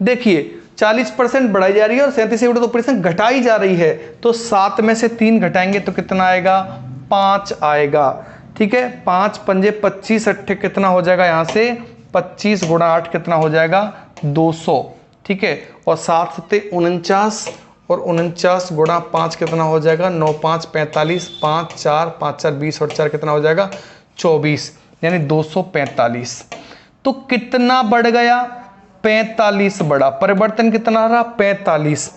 देखिए 40% बढ़ाई जा रही है और 37 से 2% घटाई जा रही है। तो 7 में से 3 घटाएंगे तो कितना आएगा, 5 आएगा। ठीक है, 5 पंजे 25, 8 कितना हो जाएगा, यहां से 25 गुणा 8 कितना हो जाएगा, 200। ठीक है, और 7 सत्ते 49 और 49 गुणा 5 कितना हो जाएगा, 9 5 45, 5 4 5 4 20 और 4 कितना हो जाएगा, 24, यानी 245। तो कितना बढ़ गया, 45 बढ़ा। परिवर्तन कितना रहा, 45।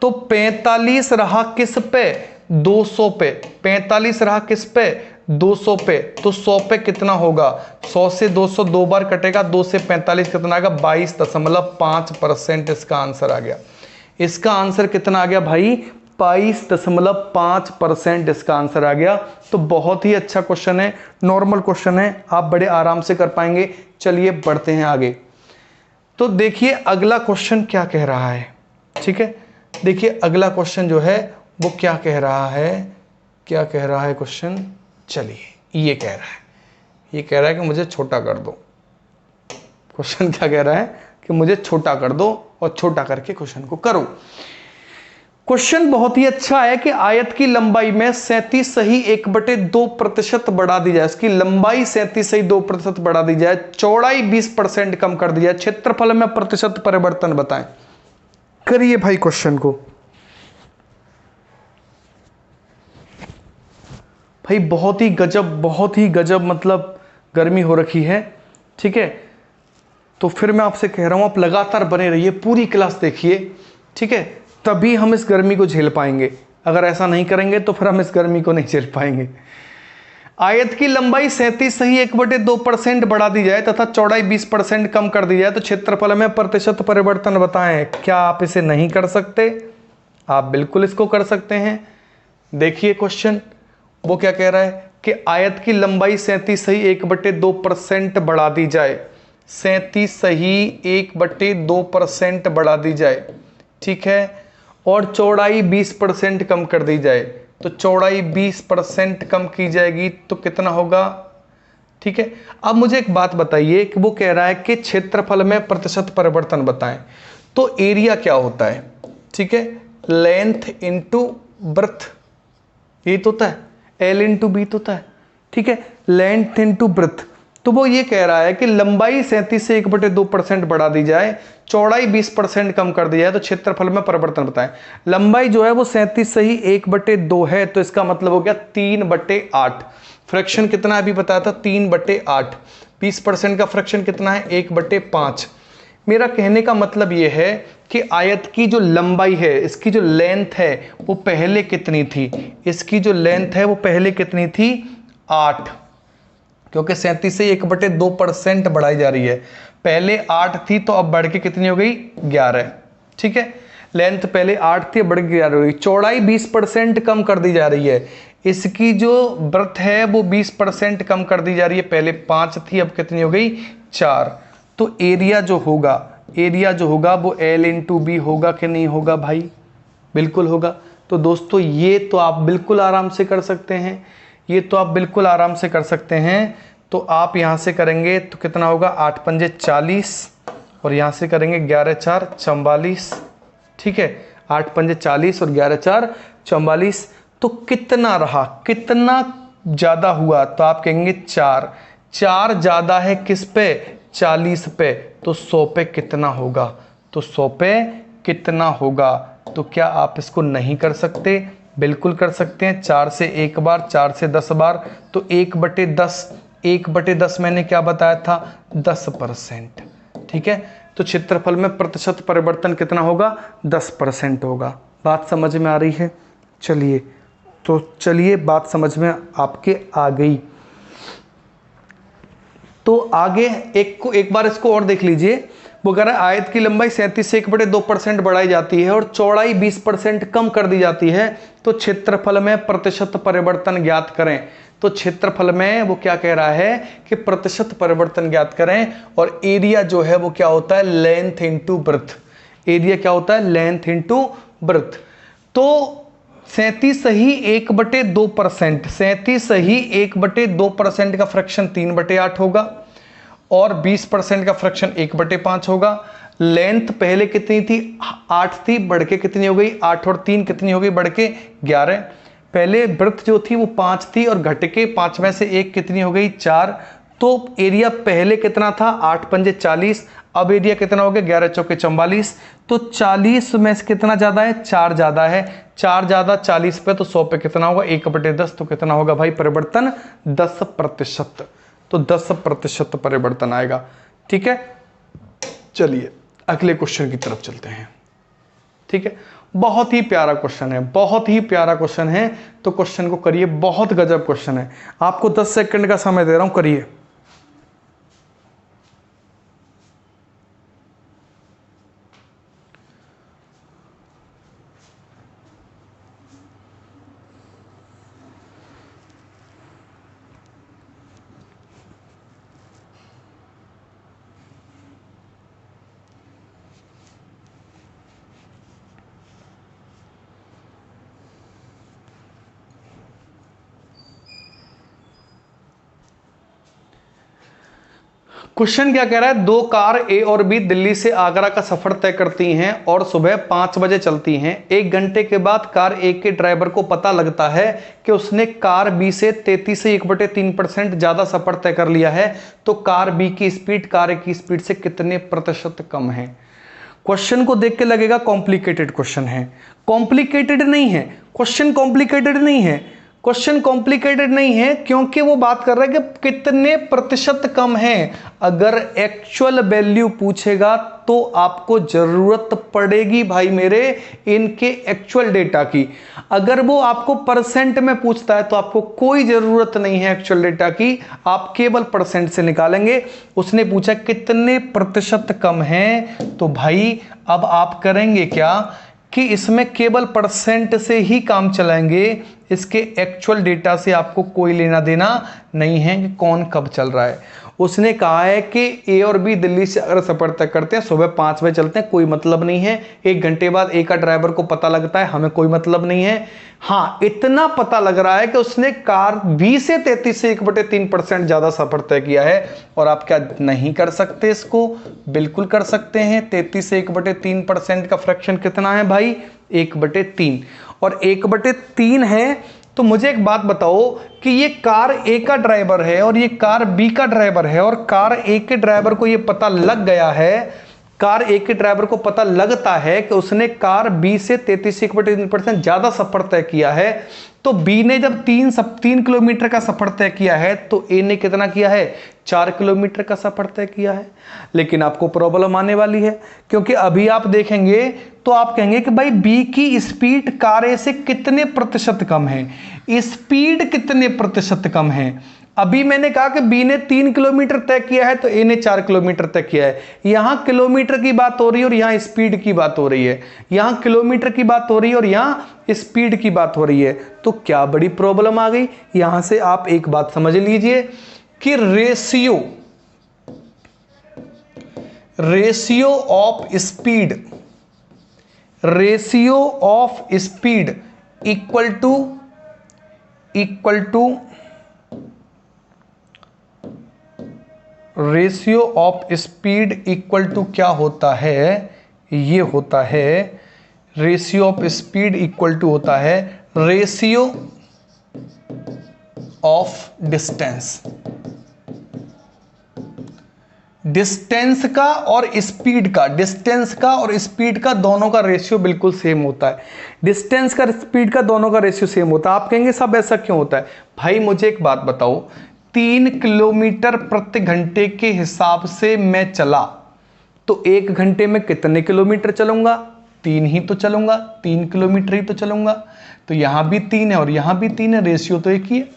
तो 45 रहा किस पे, 200 पे। 45 रहा किस पे, 200 पे। तो 100 पे कितना होगा, 100 से 200 2 बार कटेगा, 2 से 45 कितना आएगा, 22.5% इसका आंसर आ गया। इसका आंसर कितना आ गया भाई, 22.5% इसका आंसर आ गया। तो बहुत ही अच्छा क्वेश्चन है, नॉर्मल क्वेश्चन है, आप बड़े आराम से कर पाएंगे। चलिए बढ़ते हैं आगे। तो देखिए अगला क्वेश्चन क्या कह रहा है। ठीक है, देखिए अगला क्वेश्चन जो है वो क्या कह रहा है, क्या कह रहा है क्वेश्चन। चलिए ये कह रहा है, ये कह रहा है कि मुझे छोटा कर दो। क्वेश्चन क्या कह रहा है कि मुझे छोटा कर दो और छोटा करके क्वेश्चन को करो। क्वेश्चन बहुत ही अच्छा है कि आयत की लंबाई में 37 सही 1/2% बढ़ा दी जाए। इसकी लंबाई 37 सही 2% बढ़ा दी जाए, चौड़ाई 20% कम कर दी जाए, क्षेत्रफल में प्रतिशत परिवर्तन बताएं। करिए भाई क्वेश्चन को। भाई बहुत ही गजब मतलब गर्मी हो रखी है। ठीक है, तो फिर मैं आपसे कह रहा हूं आप लगातार बने रहिए, पूरी क्लास देखिए। ठीक है, तभी हम इस गर्मी को झेल पाएंगे। अगर ऐसा नहीं करेंगे तो फिर हम इस गर्मी को नहीं झेल पाएंगे। आयत की लंबाई 37 सही 1/2% बढ़ा दी जाए तथा चौड़ाई 20% कम कर दी जाए तो क्षेत्रफल में प्रतिशत परिवर्तन बताएं। क्या आप इसे नहीं कर सकते? आप बिल्कुल इसको कर सकते हैं। देखिए क्वेश्चन वो क्या कह रहा है कि आयत की लंबाई 37 सही 1/2% बढ़ा दी जाए, 37 सही 1/2% बढ़ा दी जाए। ठीक है, और चौड़ाई 20% कम कर दी जाए। तो चौड़ाई 20% कम की जाएगी तो कितना होगा। ठीक है, अब मुझे एक बात बताइए कि वो कह रहा है कि क्षेत्रफल में प्रतिशत परिवर्तन बताएं। तो एरिया क्या होता है, ठीक है, लेंथ इंटू ब्रेथ, ये तो होता है, एल इंटू बी होता है। ठीक है, लेंथ इंटू ब्रेथ। तो वो ये कह रहा है कि लंबाई 37 से 1/2% बढ़ा दी जाए, चौड़ाई 20% कम कर दी जाए तो क्षेत्रफल में परिवर्तन बताएं। लंबाई जो है वो 37 सही 1/2 है, तो इसका मतलब हो गया 3/8। फ्रैक्शन कितना अभी बताया था, 3/8। 20% का फ्रैक्शन कितना है, 1/5। मेरा कहने का मतलब यह है कि आयत की जो लंबाई है, इसकी जो लेंथ है वो पहले कितनी थी, इसकी जो लेंथ है वो पहले कितनी थी, 8, क्योंकि 37 से 1/2% बढ़ाई जा रही है। पहले 8 थी तो अब बढ़ के कितनी हो गई 11। ठीक है, लेंथ पहले 8 थी, बढ़ के 11 हो गई। चौड़ाई 20% कम कर दी जा रही है। इसकी जो ब्रेथ है वो 20% कम कर दी जा रही है। पहले 5 थी, अब कितनी हो गई 4। तो एरिया जो होगा वो L इंटू बी होगा कि नहीं होगा भाई? बिल्कुल होगा। तो दोस्तों ये तो आप बिल्कुल आराम से कर सकते हैं, तो आप यहाँ से करेंगे तो कितना होगा 8 पंजे 40 और यहाँ से करेंगे 11 4 44। ठीक है, 8 पंजे 40 और 11 4 44। तो कितना रहा, कितना ज़्यादा हुआ? तो आप कहेंगे 4। 4 ज़्यादा है किस पे? 40 पे। तो 100 पे कितना होगा? तो 100 पे कितना होगा? तो क्या आप इसको नहीं कर सकते? बिल्कुल कर सकते हैं। 4 से 1 बार, 4 से 10 बार, तो 1/10। 1/10 मैंने क्या बताया था? 10%। ठीक है, तो क्षेत्रफल में प्रतिशत परिवर्तन कितना होगा? 10% होगा। बात समझ में आ रही है? चलिए बात समझ में आपके आ गई। तो आगे एक बार इसको और देख लीजिए। वो कह रहा है आयत की लंबाई 37 से 1/2% बढ़ाई जाती है और चौड़ाई 20% कम कर दी जाती है, तो क्षेत्रफल में प्रतिशत परिवर्तन ज्ञात करें। तो क्षेत्रफल में वो क्या कह रहा है कि प्रतिशत परिवर्तन ज्ञात करें, और एरिया जो है वो क्या होता है? Length into breadth. एरिया क्या होता है? Length into breadth. तो 37 ही 1/2%, 37 ही 1/2% का फ्रैक्शन 3/8 होगा और 20% का फ्रैक्शन 1/5 होगा। लेंथ पहले कितनी थी? 8 थी, बढ़ के कितनी हो गई? 8 और 3 कितनी हो गई? बढ़ के 11। पहले ब्रेथ जो थी वो 5 थी और घट के 5 में से 1 कितनी हो गई? 4। तो एरिया पहले कितना था? 8 पंजे 40। अब एरिया कितना हो गया? 11 चौके 44। तो 40 में से कितना ज्यादा है? 4 ज्यादा है। 4 ज्यादा 40 पे, तो 100 पे कितना होगा? 1/10। तो कितना होगा भाई परिवर्तन? 10%। तो 10% परिवर्तन आएगा। ठीक है, चलिए अगले क्वेश्चन की तरफ चलते हैं। ठीक है, बहुत ही प्यारा क्वेश्चन है, तो क्वेश्चन को करिए। बहुत गजब क्वेश्चन है। आपको 10 सेकंड का समय दे रहा हूं, करिए। क्वेश्चन क्या कह रहा है? 2 कार ए और बी दिल्ली से आगरा का सफर तय करती हैं और सुबह 5 बजे चलती हैं। 1 घंटे के बाद कार ए के ड्राइवर को पता लगता है कि उसने कार बी से 33 से 1/3% ज्यादा सफर तय कर लिया है, तो कार बी की स्पीड कार ए की स्पीड से कितने प्रतिशत कम है? क्वेश्चन को देख के लगेगा कॉम्प्लिकेटेड क्वेश्चन है। कॉम्प्लिकेटेड नहीं है क्वेश्चन, कॉम्प्लिकेटेड नहीं है, क्योंकि वो बात कर रहा है कि कितने प्रतिशत कम है। अगर एक्चुअल वैल्यू पूछेगा तो आपको जरूरत पड़ेगी भाई मेरे इनके एक्चुअल डेटा की। अगर वो आपको परसेंट में पूछता है तो आपको कोई जरूरत नहीं है एक्चुअल डेटा की, आप केवल परसेंट से निकालेंगे। उसने पूछा कितने प्रतिशत कम है, तो भाई अब आप करेंगे क्या कि इसमें केवल परसेंट से ही काम चलाएंगे। इसके एक्चुअल डेटा से आपको कोई लेना देना नहीं है कि कौन कब चल रहा है। उसने कहा है कि ए और बी दिल्ली से अगर सफर तय करते हैं, सुबह 5 बजे चलते हैं, कोई मतलब नहीं है। 1 घंटे बाद ए का ड्राइवर को पता लगता है, हमें कोई मतलब नहीं है। हाँ, इतना पता लग रहा है कि उसने कार बी से 33 से 1/3% ज्यादा सफर तय किया है। और आप क्या नहीं कर सकते इसको? बिल्कुल कर सकते हैं। 33 से 1/3% का फ्रैक्शन कितना है भाई? 1/3। और 1/3 है तो मुझे एक बात बताओ कि ये कार ए का ड्राइवर है और ये कार बी का ड्राइवर है, और कार ए के ड्राइवर को ये पता लग गया है, कार ए के ड्राइवर को पता लगता है कि उसने कार बी से 33 से 1/3% ज्यादा सफर तय किया है। तो बी ने जब 3 किलोमीटर का सफर तय किया है तो ए ने कितना किया है? 4 किलोमीटर का सफर तय किया है। लेकिन आपको प्रॉब्लम आने वाली है, क्योंकि अभी आप देखेंगे तो आप कहेंगे कि भाई बी की स्पीड कार ए से कितने प्रतिशत कम है? स्पीड कितने प्रतिशत कम है? अभी मैंने कहा कि बी ने 3 किलोमीटर तय किया है तो ए ने 4 किलोमीटर तय किया है। यहां किलोमीटर की बात हो रही है और यहां स्पीड की बात हो रही है, यहां किलोमीटर की बात हो रही है और यहां स्पीड की बात हो रही है। तो क्या बड़ी प्रॉब्लम आ गई। यहां से आप एक बात समझ लीजिए कि ratio of speed equal two ratio of speed equal to क्या होता है, ये होता है ratio of speed equal to होता है रेशियो ऑफ डिस्टेंस। डिस्टेंस का और स्पीड का दोनों का रेशियो बिल्कुल सेम होता है। डिस्टेंस का स्पीड का दोनों का रेशियो सेम होता है। आप कहेंगे सब ऐसा क्यों होता है। भाई मुझे एक बात बताओ, 3 किलोमीटर प्रति घंटे के हिसाब से मैं चला तो 1 घंटे में कितने किलोमीटर चलूंगा, 3 ही तो चलूंगा, 3 किलोमीटर ही तो चलूंगा। तो यहां भी 3 है और यहां भी 3 है, रेशियो तो एक ही है।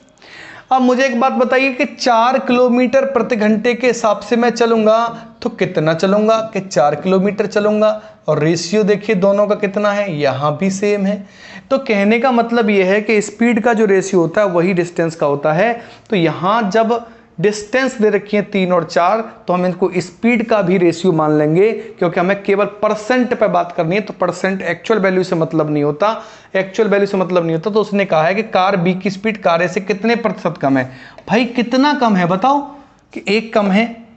अब मुझे एक बात बताइए कि 4 किलोमीटर प्रति घंटे के हिसाब से मैं चलूंगा तो कितना चलूंगा, कि 4 किलोमीटर चलूंगा, और रेशियो देखिए दोनों का कितना है, यहां भी सेम है। तो कहने का मतलब यह है कि स्पीड का जो रेशियो होता है वही डिस्टेंस का होता है। तो यहां जब डिस्टेंस दे रखी है 3 और 4 तो हम इनको स्पीड का भी रेशियो मान लेंगे, क्योंकि हमें केवल परसेंट पे बात करनी है। तो परसेंट एक्चुअल वैल्यू से मतलब नहीं होता, तो उसने कहा है कि कार बी की स्पीड कार ए से कितने प्रतिशत कम है। भाई कितना कम है बताओ, कि 1 कम है।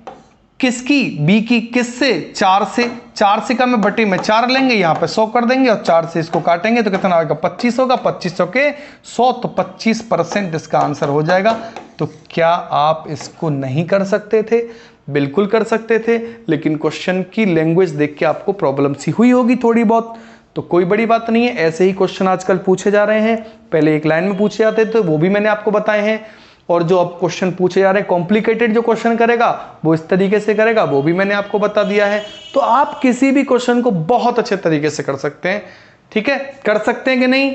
किसकी, बी की, किससे, 4 से। 4 से कम है बटे में 4 लेंगे, यहां पे 100 कर देंगे और 4 से इसको काटेंगे तो कितना आएगा, 25 होगा। 25 के 100 तो 25% इसका आंसर हो जाएगा। तो क्या आप इसको नहीं कर सकते थे, बिल्कुल कर सकते थे, लेकिन क्वेश्चन की लैंग्वेज देख के आपको प्रॉब्लम सी हुई होगी थोड़ी बहुत। तो कोई बड़ी बात नहीं है, ऐसे ही क्वेश्चन आजकल पूछे जा रहे हैं। पहले एक लाइन में पूछे जाते थे वो भी मैंने आपको बताए हैं, और जो अब क्वेश्चन पूछे जा रहे हैं कॉम्प्लिकेटेड जो क्वेश्चन करेगा वो इस तरीके से करेगा, वो भी मैंने आपको बता दिया है। तो आप किसी भी क्वेश्चन को बहुत अच्छे तरीके से कर सकते हैं। ठीक है, कर सकते हैं कि नहीं,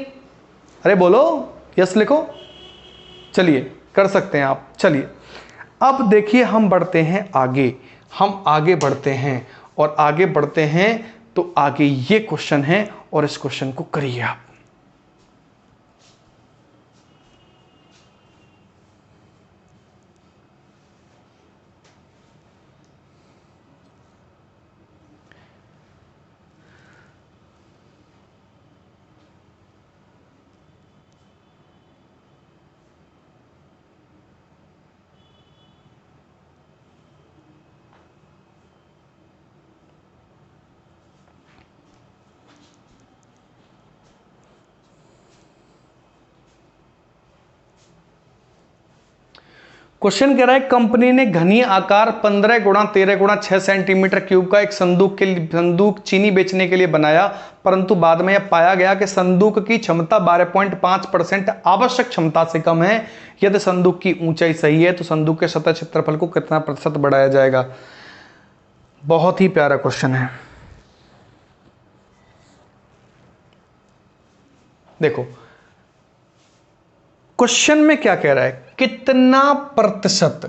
अरे बोलो, यस लिखो। चलिए कर सकते हैं आप। चलिए अब देखिए हम बढ़ते हैं आगे, हम आगे बढ़ते हैं, और आगे बढ़ते हैं तो आगे ये क्वेश्चन है और इस क्वेश्चन को करिए आप। क्वेश्चन कह रहा है कंपनी ने घनी आकार 15 गुणा 13 गुणा 6 सेंटीमीटर क्यूब का एक संदूक चीनी बेचने के लिए बनाया, परंतु बाद में यह पाया गया कि संदूक की क्षमता 12.5% आवश्यक क्षमता से कम है। यदि संदूक की ऊंचाई सही है तो संदूक के सतह क्षेत्रफल को कितना प्रतिशत बढ़ाया जाएगा। बहुत ही प्यारा क्वेश्चन है। देखो क्वेश्चन में क्या कह रहा है, कितना प्रतिशत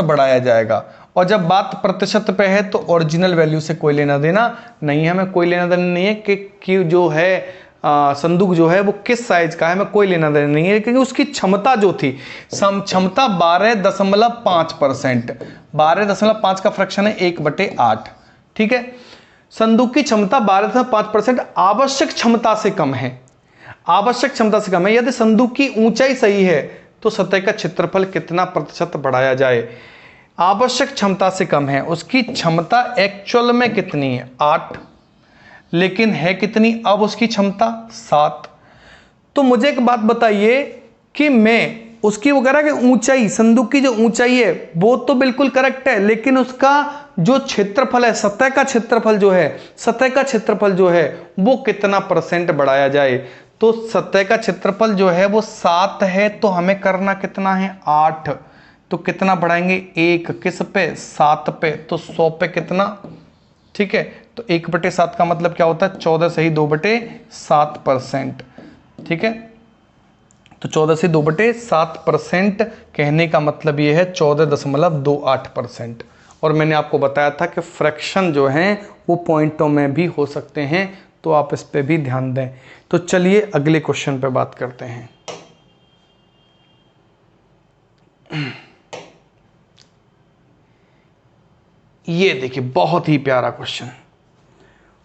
बढ़ाया जाएगा। और जब बात प्रतिशत पे है तो ओरिजिनल वैल्यू से कोई लेना देना नहीं है, हमें कोई लेना देना नहीं है कि जो है संदूक जो है वो किस साइज का है, हमें कोई लेना देना नहीं है, क्योंकि उसकी क्षमता जो थी, क्षमता 12.5%, 12.5 का फ्रैक्शन है 1/8। ठीक है, संदूक की क्षमता 12.5% आवश्यक क्षमता से कम है, आवश्यक क्षमता से कम है। यदि संदूक की ऊंचाई सही है तो सतह का क्षेत्रफल कितना प्रतिशत बढ़ाया जाए। आवश्यक क्षमता से कम है, उसकी क्षमता एक्चुअल में कितनी है 8, लेकिन है कितनी अब उसकी क्षमता 7। तो मुझे एक बात बताइए कि मैं उसकी वगैरह की ऊंचाई, संदूक की जो ऊंचाई है वो तो बिल्कुल करेक्ट है, लेकिन उसका जो क्षेत्रफल है, सतह का क्षेत्रफल जो है वो कितना % बढ़ाया जाए। तो सतह का क्षेत्रफल जो है वो 7 है, तो हमें करना कितना है 8। तो कितना बढ़ाएंगे 1 किस पे 7 पे, तो 100 पे कितना। ठीक है, तो 1/7 का मतलब क्या होता है 14 से ही 2/7%। ठीक है, तो 14 से 2/7%, कहने का मतलब ये है 14.28%। और मैंने आपको बताया था कि फ्रैक्शन जो हैं वो पॉइंटों में भी हो सकते हैं, तो आप इस पे भी ध्यान दें। तो चलिए अगले क्वेश्चन पे बात करते हैं। ये देखिए बहुत ही प्यारा क्वेश्चन,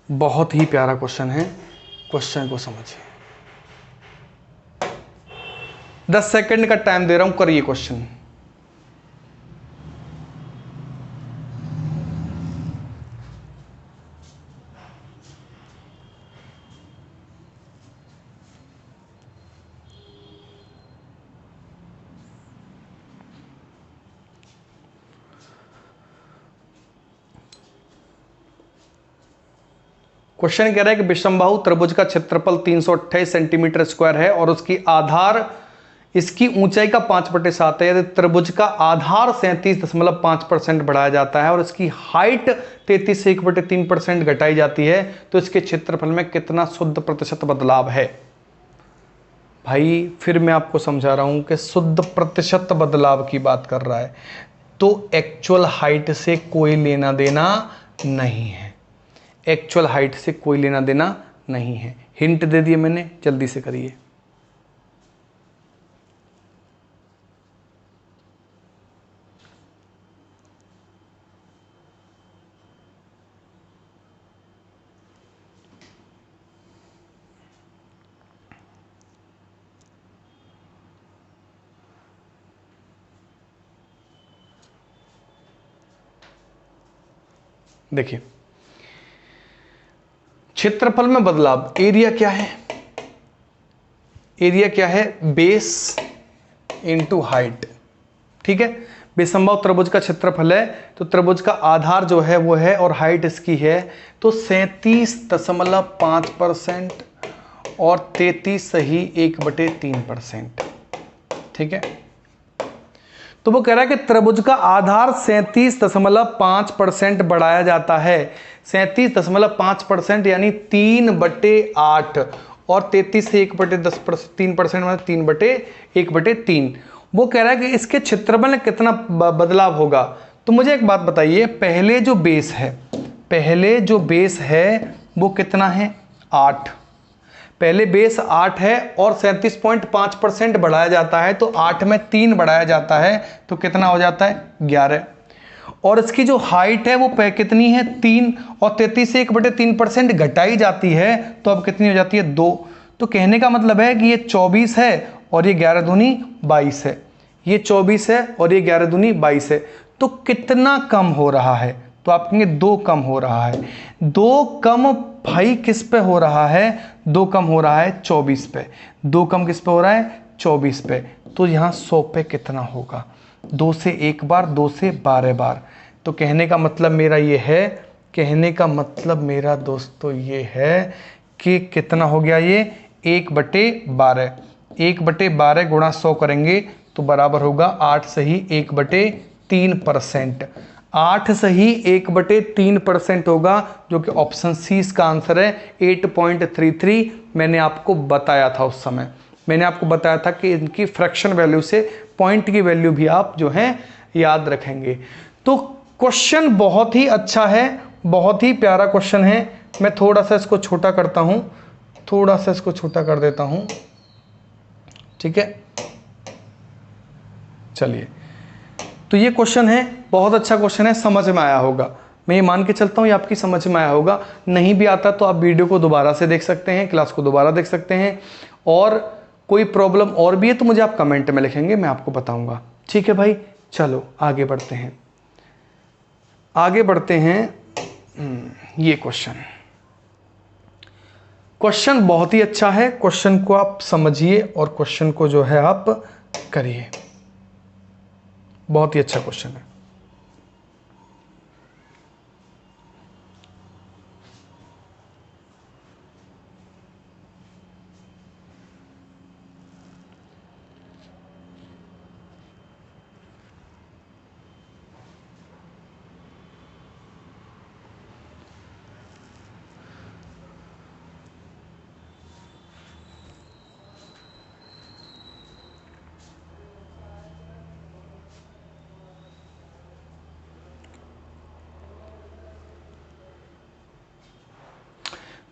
बहुत ही प्यारा क्वेश्चन है। क्वेश्चन को समझिए, 10 सेकंड का टाइम दे रहा हूं, करिए क्वेश्चन। क्वेश्चन कह रहा है कि विषमबाहु त्रिभुज का क्षेत्रफल 328 सेंटीमीटर स्क्वायर है और उसकी आधार, इसकी ऊंचाई का 5/7 है। यदि त्रिभुज का आधार 37.5% बढ़ाया जाता है और इसकी हाइट 33 से 1/3% घटाई जाती है, तो इसके क्षेत्रफल में कितना शुद्ध प्रतिशत बदलाव है। भाई फिर मैं आपको समझा रहा हूं कि शुद्ध प्रतिशत बदलाव की बात कर रहा है, तो एक्चुअल हाइट से कोई लेना देना नहीं है। एक्चुअल हाइट से कोई लेना देना नहीं है। हिंट दे दिए मैंने, जल्दी से करिए। देखिए क्षेत्रफल में बदलाव, एरिया क्या है, एरिया क्या है, बेस इंटू हाइट। ठीक है, विषमबाहु त्रिभुज का क्षेत्रफल है, तो त्रिभुज का आधार जो है वो है और हाइट इसकी है, तो 37.5% और 33 सही 1/3%। ठीक है, तो वो कह रहा है कि त्रिभुज का आधार 37.5% बढ़ाया जाता है। 37.5% यानी 3/8 और 33 से 1/10%, 3% मतलब 3/1/3। वो कह रहा है कि इसके क्षेत्रफल में कितना बदलाव होगा। तो मुझे एक बात बताइए, पहले जो बेस है, पहले जो बेस है वो कितना है, 8। पहले बेस 8 है और 37.5% बढ़ाया जाता है, तो 8 में 3 बढ़ाया जाता है तो कितना हो जाता है, 11। और इसकी जो हाइट है वो कितनी है, 3, और 33 से 1/3% घटाई जाती है तो अब कितनी हो जाती है, 2। तो कहने का मतलब है कि ये 24 है और ये 11 दूनी 22 है। ये 24 है और ये 11 दूनी 22 है। तो कितना कम हो रहा है, तो आप कहेंगे 2 कम हो रहा है। 2 कम भाई किस पे हो रहा है, 2 कम हो रहा है 24 पे। 2 कम किस पे हो रहा है, 24 पे। तो यहाँ 100 पे कितना होगा, 2 से 1 बार, 2 से 12 बार। तो कहने का मतलब मेरा ये है, कहने का मतलब मेरा दोस्तों ये है कि कितना हो गया ये, 1/12। 1/12 गुणा 100 करेंगे तो बराबर होगा 8 सही 1/3%। 8 सही 1/3% होगा, जो कि ऑप्शन सी इसका आंसर है, 8.33। मैंने आपको बताया था उस समय, मैंने आपको बताया था कि इनकी फ्रैक्शन वैल्यू से पॉइंट की वैल्यू भी आप जो है याद रखेंगे। तो क्वेश्चन बहुत ही अच्छा है, बहुत ही प्यारा क्वेश्चन है। मैं थोड़ा सा इसको छोटा करता हूं, थोड़ा सा इसको छोटा कर देता हूं। ठीक है, चलिए, तो ये क्वेश्चन है, बहुत अच्छा क्वेश्चन है, समझ में आया होगा। मैं ये मान के चलता हूँ ये आपकी समझ में आया होगा। नहीं भी आता तो आप वीडियो को दोबारा से देख सकते हैं, क्लास को दोबारा देख सकते हैं, और कोई प्रॉब्लम और भी है तो मुझे आप कमेंट में लिखेंगे, मैं आपको बताऊंगा। ठीक है भाई, चलो आगे बढ़ते हैं, आगे बढ़ते हैं। ये क्वेश्चन बहुत ही अच्छा है, क्वेश्चन को आप समझिए और क्वेश्चन को जो है आप करिए। बहुत ही अच्छा क्वेश्चन है।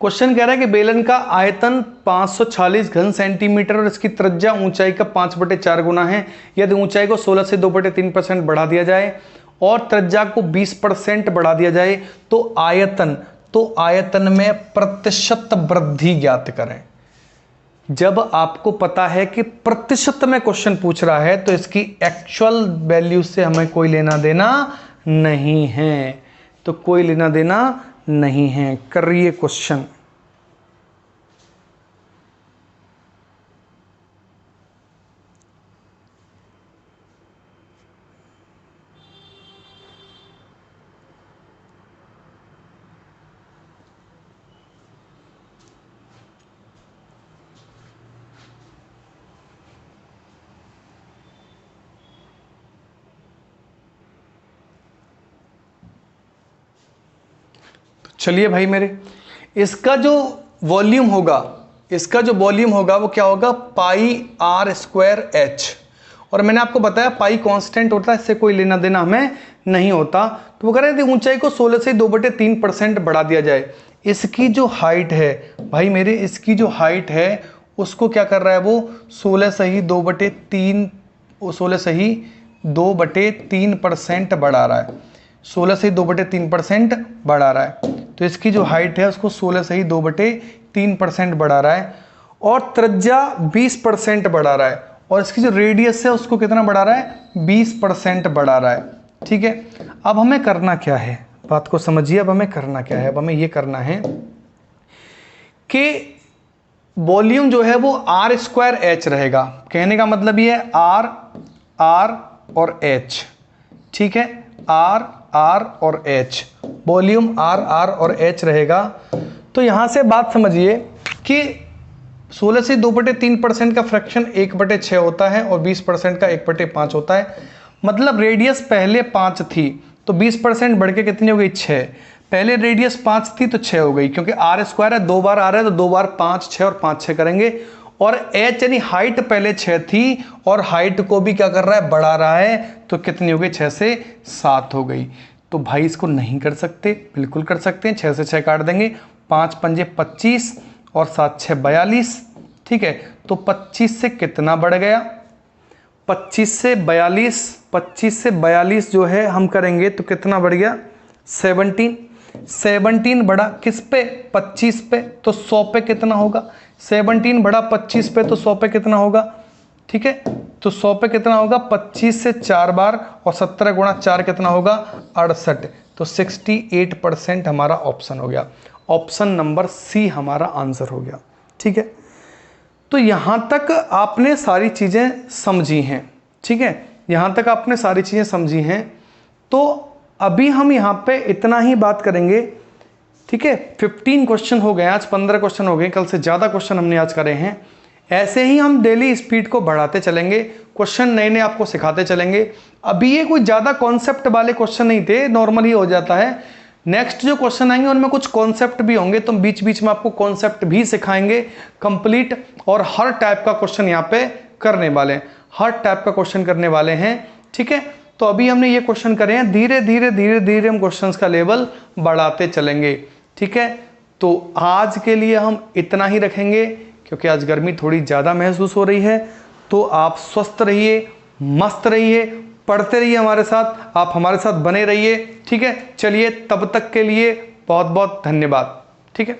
क्वेश्चन कह रहा है कि बेलन का आयतन 546 घन सेंटीमीटर और इसकी त्रिज्या ऊंचाई का 5/4 गुना है। यदि ऊंचाई को 16 से 2/3% बढ़ा दिया जाए और त्रिज्या को 20% बढ़ा दिया जाए तो आयतन में प्रतिशत वृद्धि ज्ञात करें। जब आपको पता है कि प्रतिशत में क्वेश्चन पूछ रहा है तो इसकी एक्चुअल वैल्यू से हमें कोई लेना देना नहीं है, तो कोई लेना देना नहीं है। करिए क्वेश्चन। चलिए भाई मेरे, इसका जो वॉल्यूम होगा वो क्या होगा, πr²h। और मैंने आपको बताया पाई कांस्टेंट होता है, इससे कोई लेना देना हमें नहीं होता। तो वो कह रहे थे ऊंचाई को 16 से 2/3% बढ़ा दिया जाए। इसकी जो हाइट है भाई मेरे, इसकी जो हाइट है उसको क्या कर रहा है वो 16 से ही 2/3% बढ़ा रहा है। 16 से 2/3% बढ़ा रहा है। तो इसकी जो हाइट है उसको 16 से ही 2/3% बढ़ा रहा है और त्रिज्या 20% बढ़ा रहा है और इसकी जो रेडियस है उसको कितना बढ़ा रहा है, 20% बढ़ा रहा है। ठीक है, अब हमें करना क्या है, बात को समझिए। अब हमें करना क्या है, अब हमें ये करना है कि वॉल्यूम जो है वो r²h रहेगा। कहने का मतलब ये है r और h। ठीक है, r और h, वॉल्यूम r और h रहेगा। तो यहां से बात समझिए कि 16 से 2/3% का फ्रैक्शन 1/6 होता है और 20% का 1/5 होता है। मतलब रेडियस पहले 5 थी तो 20% बढ़ के कितनी हो गई, 6। पहले रेडियस 5 थी तो 6 हो गई, क्योंकि r² है, 2 बार r है तो 2 बार 5, 6 और 5 6 करेंगे। और h यानी हाइट पहले 6 थी और हाइट को भी क्या कर रहा है, बढ़ा रहा है। तो कितनी हो गई, 6 से 7 हो गई। तो भाई इसको नहीं कर सकते, बिल्कुल कर सकते हैं। 6 से 6 काट देंगे, 5 पंजे 25 और 7 6 42। ठीक है, तो 25 से कितना बढ़ गया, 25 से 42 जो है हम करेंगे तो कितना बढ़ गया, 17 बढ़ा किस पे, 25 पे, तो 100 पे कितना होगा, 17 बढ़ा 25 पे तो 100 पे कितना होगा। ठीक है, तो 100 पे कितना होगा, 25 से 4 बार और 17 गुणा 4 कितना होगा, 68। तो 68% हमारा ऑप्शन हो गया। ऑप्शन नंबर सी हमारा आंसर हो गया। ठीक है, तो यहां तक आपने सारी चीजें समझी हैं। ठीक है, यहां तक आपने सारी चीजें समझी हैं। तो अभी हम यहां पे इतना ही बात करेंगे। ठीक है, 15 क्वेश्चन हो गए आज, 15 क्वेश्चन हो गए, कल से ज्यादा क्वेश्चन हमने आज करे हैं। ऐसे ही हम डेली स्पीड को बढ़ाते चलेंगे, क्वेश्चन नए नए आपको सिखाते चलेंगे। अभी ये कोई ज्यादा कॉन्सेप्ट वाले क्वेश्चन नहीं थे, नॉर्मल ही हो जाता है। नेक्स्ट जो क्वेश्चन आएंगे उनमें कुछ कॉन्सेप्ट भी होंगे, तो बीच बीच में आपको कॉन्सेप्ट भी सिखाएंगे कंप्लीट। और हर टाइप का क्वेश्चन यहाँ पे करने वाले हैं, हर टाइप का क्वेश्चन करने वाले हैं। ठीक है, तो अभी हमने ये क्वेश्चन करे हैं, धीरे धीरे हम क्वेश्चंस का लेवल बढ़ाते चलेंगे। ठीक है, तो आज के लिए हम इतना ही रखेंगे, क्योंकि आज गर्मी थोड़ी ज़्यादा महसूस हो रही है। तो आप स्वस्थ रहिए, मस्त रहिए, पढ़ते रहिए हमारे साथ, आप हमारे साथ बने रहिए। ठीक है, चलिए तब तक के लिए बहुत बहुत धन्यवाद। ठीक है।